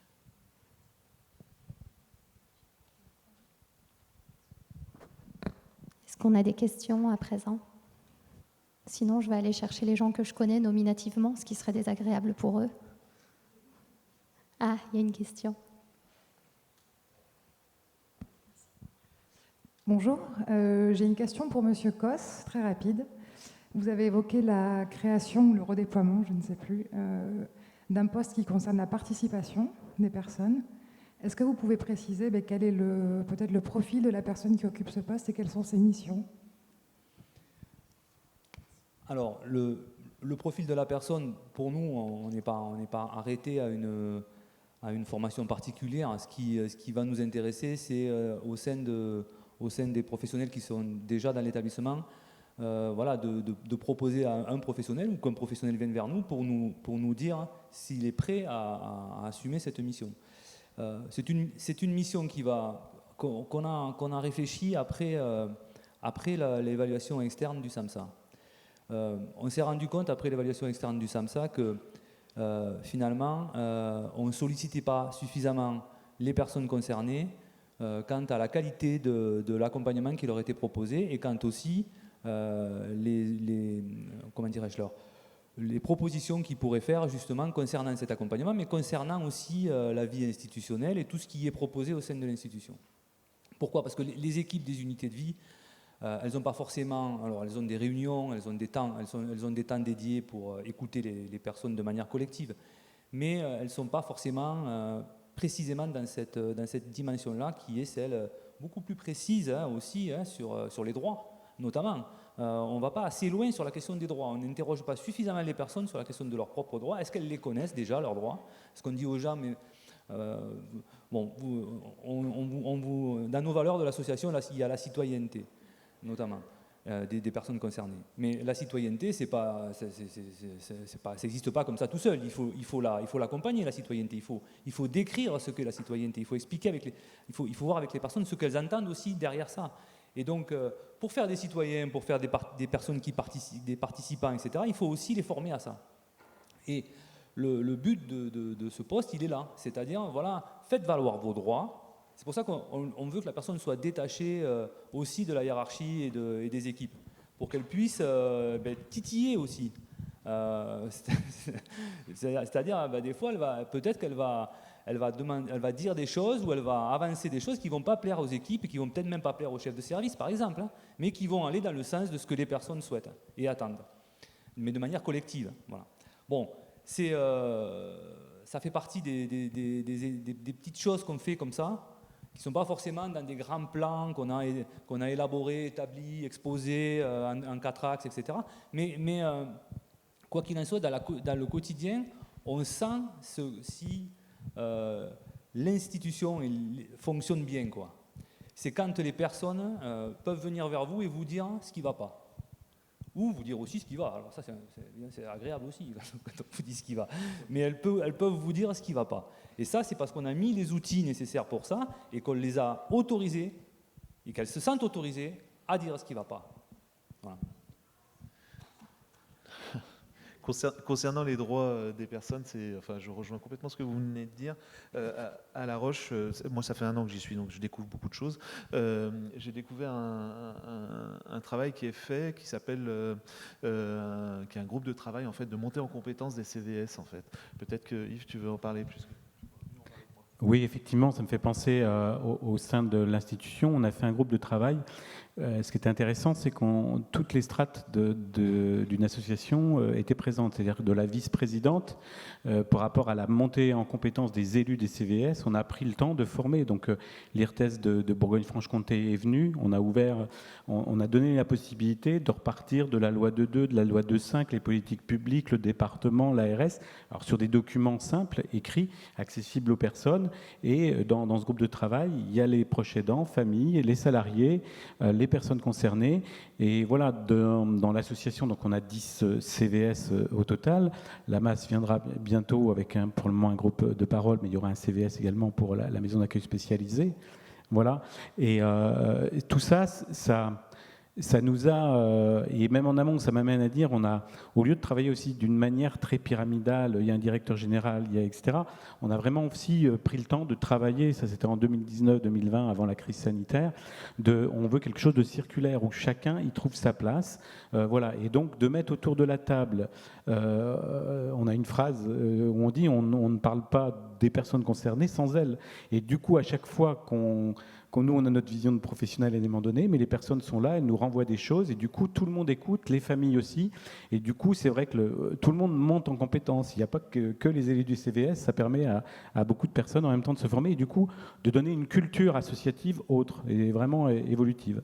Speaker 1: Est-ce qu'on a des questions à présent? Sinon, je vais aller chercher les gens que je connais nominativement, ce qui serait désagréable pour eux. Ah, il y a une question.
Speaker 9: Bonjour, j'ai une question pour Monsieur Cos, très rapide. Vous avez évoqué la création ou le redéploiement, je ne sais plus, d'un poste qui concerne la participation des personnes. Est-ce que vous pouvez préciser quel est peut-être le profil de la personne qui occupe ce poste et quelles sont ses missions?
Speaker 7: Alors, le profil de la personne, pour nous, on n'est pas arrêté à une formation particulière. Ce qui va nous intéresser, c'est au sein des professionnels qui sont déjà dans l'établissement, de proposer à un professionnel ou qu'un professionnel vienne vers nous pour nous dire s'il est prêt à assumer cette mission. C'est une mission qu'on a réfléchi après l'évaluation externe du SAMSA. On s'est rendu compte après l'évaluation externe du SAMSA que finalement on ne sollicitait pas suffisamment les personnes concernées quant à la qualité de l'accompagnement qui leur était proposé et quant aussi les propositions qu'ils pourraient faire justement concernant cet accompagnement, mais concernant aussi la vie institutionnelle et tout ce qui est proposé au sein de l'institution. Pourquoi? Parce que les équipes des unités de vie, elles n'ont pas forcément, alors elles ont des réunions, elles ont des temps dédiés pour écouter les personnes de manière collective, mais elles ne sont pas forcément précisément dans cette dimension-là qui est celle beaucoup plus précise aussi sur les droits, notamment. On ne va pas assez loin sur la question des droits, on n'interroge pas suffisamment les personnes sur la question de leurs propres droits. Est-ce qu'elles les connaissent déjà, leurs droits? Est-ce qu'on dit aux gens, mais dans nos valeurs de l'association, il y a la citoyenneté, notamment, des personnes concernées. Mais la citoyenneté, ça n'existe pas comme ça tout seul. Il faut l'accompagner, la citoyenneté. Il faut décrire ce qu'est la citoyenneté. Il faut expliquer il faut voir avec les personnes ce qu'elles entendent aussi derrière ça. Et donc, pour faire des citoyens, pour faire des personnes qui participent, des participants, etc., il faut aussi les former à ça. Et le but de ce poste, il est là. C'est-à-dire, faites valoir vos droits. C'est pour ça qu'on veut que la personne soit détachée aussi de la hiérarchie et des équipes, pour qu'elle puisse titiller aussi. C'est-à-dire, des fois, peut-être qu'elle va dire des choses ou elle va avancer des choses qui ne vont pas plaire aux équipes et qui ne vont peut-être même pas plaire aux chefs de service, par exemple, mais qui vont aller dans le sens de ce que les personnes souhaitent et attendent. mais de manière collective. Voilà. Bon, ça fait partie des petites choses qu'on fait comme ça, qui ne sont pas forcément dans des grands plans qu'on a élaborés, établis, exposés en 4 axes, etc. Mais quoi qu'il en soit, dans le quotidien, on sent si l'institution fonctionne bien, quoi. C'est quand les personnes peuvent venir vers vous et vous dire ce qui ne va pas. Ou vous dire aussi ce qui va. Alors ça, c'est agréable aussi, quand on vous dit ce qui va. Mais elles peuvent vous dire ce qui ne va pas. Et ça, c'est parce qu'on a mis les outils nécessaires pour ça et qu'on les a autorisées et qu'elles se sentent autorisées à dire ce qui ne va pas. Voilà.
Speaker 4: Concernant les droits des personnes, je rejoins complètement ce que vous venez de dire. À La Roche, moi ça fait 1 an que j'y suis, donc je découvre beaucoup de choses. J'ai découvert un travail qui est fait, qui s'appelle, qui est un groupe de travail en fait de montée en compétence des CVS en fait. Peut-être que Yves, tu veux en parler plus.
Speaker 3: Oui, effectivement, ça me fait penser au sein de l'institution, on a fait un groupe de travail. Ce qui était intéressant, c'est que toutes les strates d'une association étaient présentes, c'est-à-dire de la vice-présidente par rapport à la montée en compétence des élus des CVS. On a pris le temps de former. Donc l'IRTES de Bourgogne-Franche-Comté est venu. On a donné la possibilité de repartir de la loi 2.2, de la loi 2.5, les politiques publiques, le département, l'ARS, alors sur des documents simples, écrits, accessibles aux personnes. Et dans ce groupe de travail, il y a les proches aidants, familles, les salariés, les personnes concernées. Et voilà, dans l'association, donc on a 10 CVS au total. La masse viendra bientôt avec pour le moment un groupe de parole, mais il y aura un CVS également pour la maison d'accueil spécialisée. Voilà. Et tout ça, ça nous a, et même en amont, ça m'amène à dire, au lieu de travailler aussi d'une manière très pyramidale, il y a un directeur général, etc., on a vraiment aussi pris le temps de travailler, ça c'était en 2019-2020, avant la crise sanitaire, on veut quelque chose de circulaire, où chacun y trouve sa place, voilà, et donc de mettre autour de la table, on a une phrase où on dit, on ne parle pas des personnes concernées sans elles, et du coup, à chaque fois nous, on a notre vision de professionnel à un moment donné, mais les personnes sont là, elles nous renvoient des choses, et du coup, tout le monde écoute, les familles aussi, et du coup, c'est vrai que tout le monde monte en compétences. Il n'y a pas que les élus du CVS, ça permet à beaucoup de personnes en même temps de se former, et du coup, de donner une culture associative autre, et vraiment évolutive.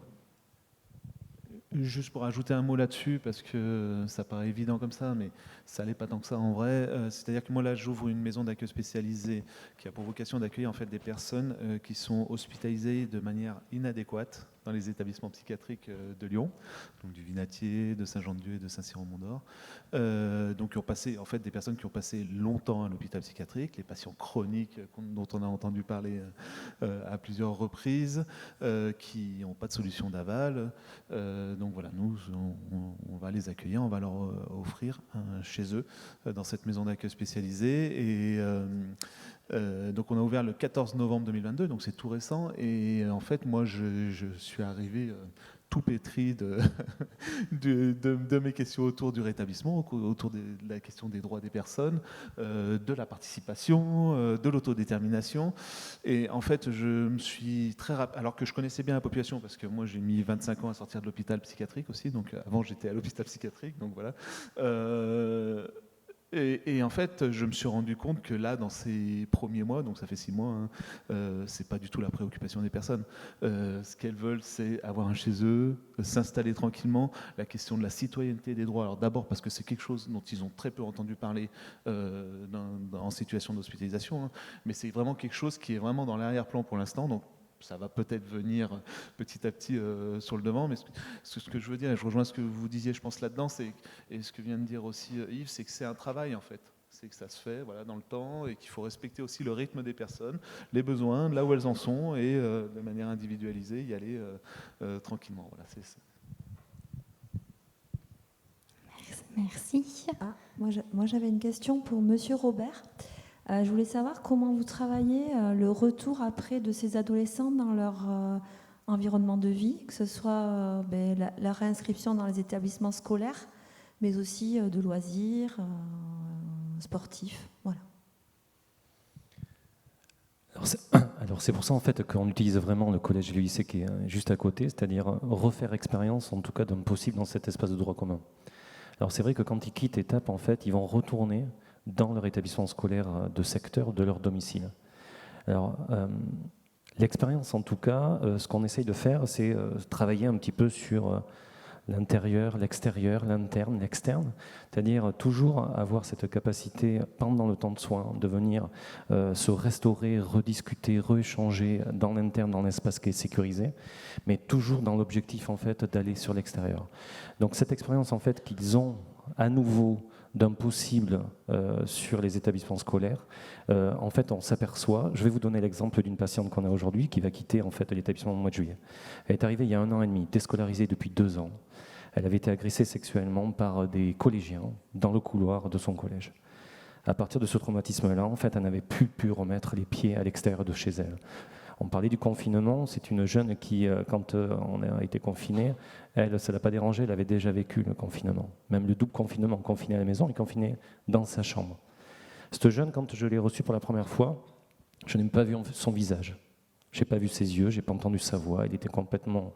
Speaker 4: Juste pour ajouter un mot là-dessus, parce que ça paraît évident comme ça, mais ça n'est pas tant que ça en vrai. C'est-à-dire que moi, là, j'ouvre une maison d'accueil spécialisée qui a pour vocation d'accueillir en fait des personnes qui sont hospitalisées de manière inadéquate dans les établissements psychiatriques de Lyon, donc du Vinatier, de Saint-Jean-de-Dieu et de Saint-Cyr-au-Mont-d'Or. Donc, qui ont passé, en fait, des personnes qui ont passé longtemps à l'hôpital psychiatrique, les patients chroniques dont on a entendu parler à plusieurs reprises, qui n'ont pas de solution d'aval. Donc voilà, nous, on va les accueillir, on va leur offrir chez eux, dans cette maison d'accueil spécialisée. Et donc on a ouvert le 14 novembre 2022, donc c'est tout récent. Et en fait, moi, je suis arrivé tout pétri de mes questions autour du rétablissement, autour de la question des droits des personnes, de la participation, de l'autodétermination. Et en fait, je me suis alors que je connaissais bien la population, parce que moi j'ai mis 25 ans à sortir de l'hôpital psychiatrique aussi, donc avant j'étais à l'hôpital psychiatrique, donc voilà. Et en fait, je me suis rendu compte que là, dans ces premiers mois, donc ça fait 6 mois, c'est pas du tout la préoccupation des personnes. Ce qu'elles veulent, c'est avoir un chez eux, s'installer tranquillement. La question de la citoyenneté des droits, alors d'abord parce que c'est quelque chose dont ils ont très peu entendu parler en situation d'hospitalisation, mais c'est vraiment quelque chose qui est vraiment dans l'arrière-plan pour l'instant. Donc ça va peut-être venir petit à petit sur le devant, mais ce que je veux dire, et je rejoins ce que vous disiez, je pense là-dedans, et ce que vient de dire aussi Yves, c'est que c'est un travail en fait. C'est que ça se fait dans le temps et qu'il faut respecter aussi le rythme des personnes, les besoins, là où elles en sont, et de manière individualisée, y aller tranquillement. Voilà,
Speaker 1: Merci.
Speaker 10: Moi, j'avais une question pour Monsieur Robert. Je voulais savoir comment vous travaillez le retour après de ces adolescents dans leur environnement de vie, que ce soit la réinscription dans les établissements scolaires, mais aussi de loisirs, sportifs. Voilà.
Speaker 8: Alors c'est pour ça en fait qu'on utilise vraiment le collège et le lycée qui est juste à côté, c'est-à-dire refaire expérience en tout cas d'un possible dans cet espace de droit commun. Alors c'est vrai que quand ils quittent ETAP, en fait, ils vont retourner dans leur établissement scolaire de secteur de leur domicile. Alors, l'expérience, en tout cas, ce qu'on essaye de faire, c'est travailler un petit peu sur l'intérieur, l'extérieur, l'interne, l'externe, c'est-à-dire toujours avoir cette capacité, pendant le temps de soins, de venir se restaurer, rediscuter, rééchanger dans l'interne, dans l'espace qui est sécurisé, mais toujours dans l'objectif, en fait, d'aller sur l'extérieur. Donc cette expérience, en fait, qu'ils ont à nouveau d'un possible sur les établissements scolaires, en fait, on s'aperçoit, je vais vous donner l'exemple d'une patiente qu'on a aujourd'hui qui va quitter en fait l'établissement au mois de juillet. Elle est arrivée il y a 1 an et demi, déscolarisée depuis 2 ans. Elle avait été agressée sexuellement par des collégiens dans le couloir de son collège. À partir de ce traumatisme-là, en fait, elle n'avait plus pu remettre les pieds à l'extérieur de chez elle. On parlait du confinement, c'est une jeune qui, quand on a été confiné, elle, ça ne l'a pas dérangé, elle avait déjà vécu le confinement. Même le double confinement, confiné à la maison et confiné dans sa chambre. Cette jeune, quand je l'ai reçue pour la première fois, je n'ai pas vu son visage. Je n'ai pas vu ses yeux, je n'ai pas entendu sa voix. Il était complètement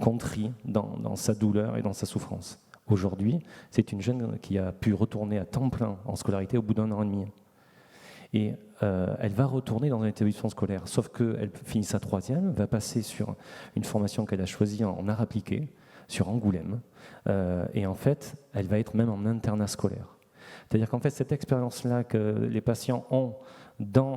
Speaker 8: contrit dans sa douleur et dans sa souffrance. Aujourd'hui, c'est une jeune qui a pu retourner à temps plein en scolarité au bout d'1 an et demi. Et elle va retourner dans un établissement scolaire, sauf qu'elle finit sa 3e, va passer sur une formation qu'elle a choisie en art appliqué, sur Angoulême, et en fait, elle va être même en internat scolaire. C'est-à-dire qu'en fait, cette expérience-là que les patients ont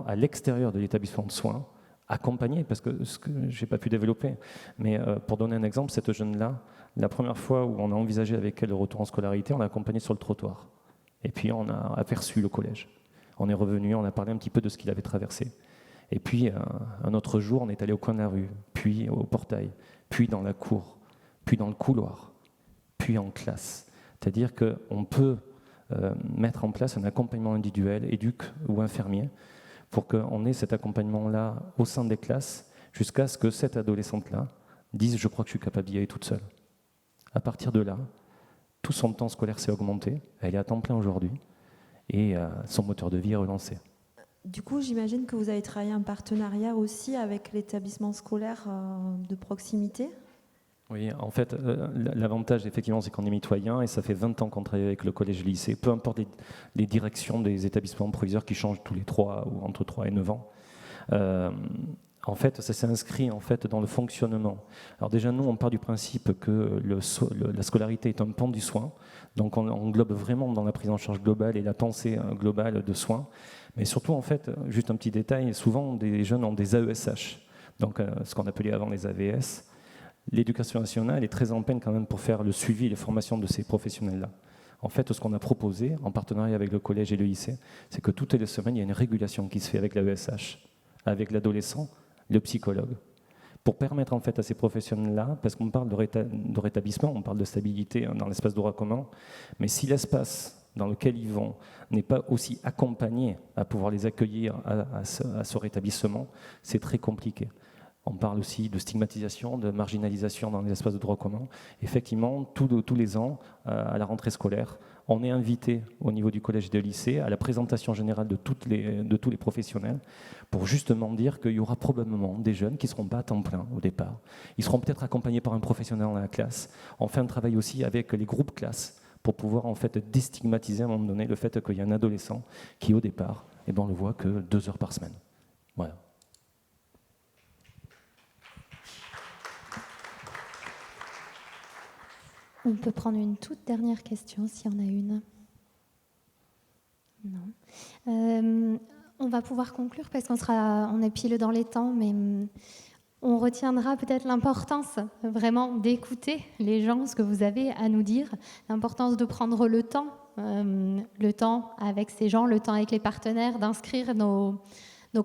Speaker 8: à l'extérieur de l'établissement de soins, accompagnée, parce que ce que je n'ai pas pu développer, mais pour donner un exemple, cette jeune-là, la première fois où on a envisagé avec elle le retour en scolarité, on l'a accompagnée sur le trottoir. Et puis on a aperçu le collège. On est revenu, on a parlé un petit peu de ce qu'il avait traversé. Et puis un autre jour, on est allé au coin de la rue, puis au portail, puis dans la cour, puis dans le couloir, puis en classe. C'est-à-dire qu'on peut mettre en place un accompagnement individuel, éduc ou infirmier, pour qu'on ait cet accompagnement-là au sein des classes, jusqu'à ce que cette adolescente-là dise « je crois que je suis capable d'y aller toute seule ». À partir de là, tout son temps scolaire s'est augmenté, elle est à temps plein aujourd'hui, et son moteur de vie est relancé.
Speaker 10: Du coup, j'imagine que vous avez travaillé en partenariat aussi avec l'établissement scolaire de proximité.
Speaker 8: Oui, en fait, l'avantage, effectivement, c'est qu'on est mitoyen et ça fait 20 ans qu'on travaille avec le collège et le lycée, peu importe les directions des établissements proviseurs qui changent tous les 3 ou entre 3 et 9 ans. En fait, ça s'est inscrit en fait, dans le fonctionnement. Alors déjà, nous, on part du principe que la scolarité est un pan du soin, donc on englobe vraiment dans la prise en charge globale et la pensée globale de soins. Mais surtout, en fait, juste un petit détail, souvent, des jeunes ont des AESH, donc ce qu'on appelait avant les AVS. L'éducation nationale est très en peine quand même pour faire le suivi et les formations de ces professionnels-là. En fait, ce qu'on a proposé, en partenariat avec le collège et le lycée, c'est que toutes les semaines, il y a une régulation qui se fait avec l'AESH, avec l'adolescent, le psychologue, pour permettre en fait à ces professionnels-là, parce qu'on parle de rétablissement, on parle de stabilité dans l'espace de droit commun, mais si l'espace dans lequel ils vont n'est pas aussi accompagné à pouvoir les accueillir à ce rétablissement, c'est très compliqué. On parle aussi de stigmatisation, de marginalisation dans les espaces de droit commun. Effectivement, tous les ans, à la rentrée scolaire, on est invité au niveau du collège et du lycée à la présentation générale de tous les professionnels pour justement dire qu'il y aura probablement des jeunes qui ne seront pas à temps plein au départ. Ils seront peut-être accompagnés par un professionnel dans la classe. On fait un travail aussi avec les groupes classes pour pouvoir en fait déstigmatiser à un moment donné le fait qu'il y a un adolescent qui au départ, on le voit que 2 heures par semaine. Voilà.
Speaker 1: On peut prendre une toute dernière question, s'il y en a une. Non. On va pouvoir conclure parce on est pile dans les temps, mais on retiendra peut-être l'importance vraiment d'écouter les gens, ce que vous avez à nous dire, l'importance de prendre le temps avec ces gens, le temps avec les partenaires, d'inscrire nos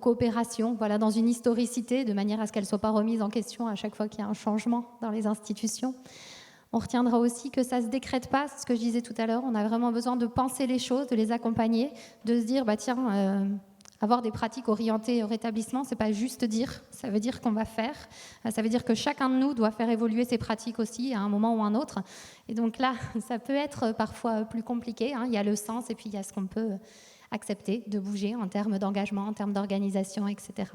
Speaker 1: coopérations dans une historicité, de manière à ce qu'elles ne soient pas remises en question à chaque fois qu'il y a un changement dans les institutions. On retiendra aussi que ça ne se décrète pas, c'est ce que je disais tout à l'heure, on a vraiment besoin de penser les choses, de les accompagner, de se dire, avoir des pratiques orientées au rétablissement, ce n'est pas juste dire, ça veut dire qu'on va faire, ça veut dire que chacun de nous doit faire évoluer ses pratiques aussi à un moment ou à un autre. Et donc là, ça peut être parfois plus compliqué, il y a le sens et puis il y a ce qu'on peut accepter de bouger en termes d'engagement, en termes d'organisation, etc.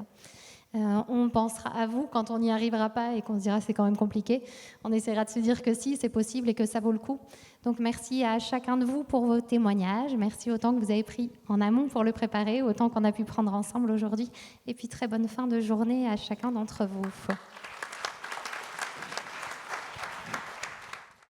Speaker 1: On pensera à vous quand on n'y arrivera pas et qu'on se dira c'est quand même compliqué. On essaiera de se dire que si, c'est possible et que ça vaut le coup. Donc merci à chacun de vous pour vos témoignages. Merci autant que vous avez pris en amont pour le préparer, autant qu'on a pu prendre ensemble aujourd'hui. Et puis très bonne fin de journée à chacun d'entre vous.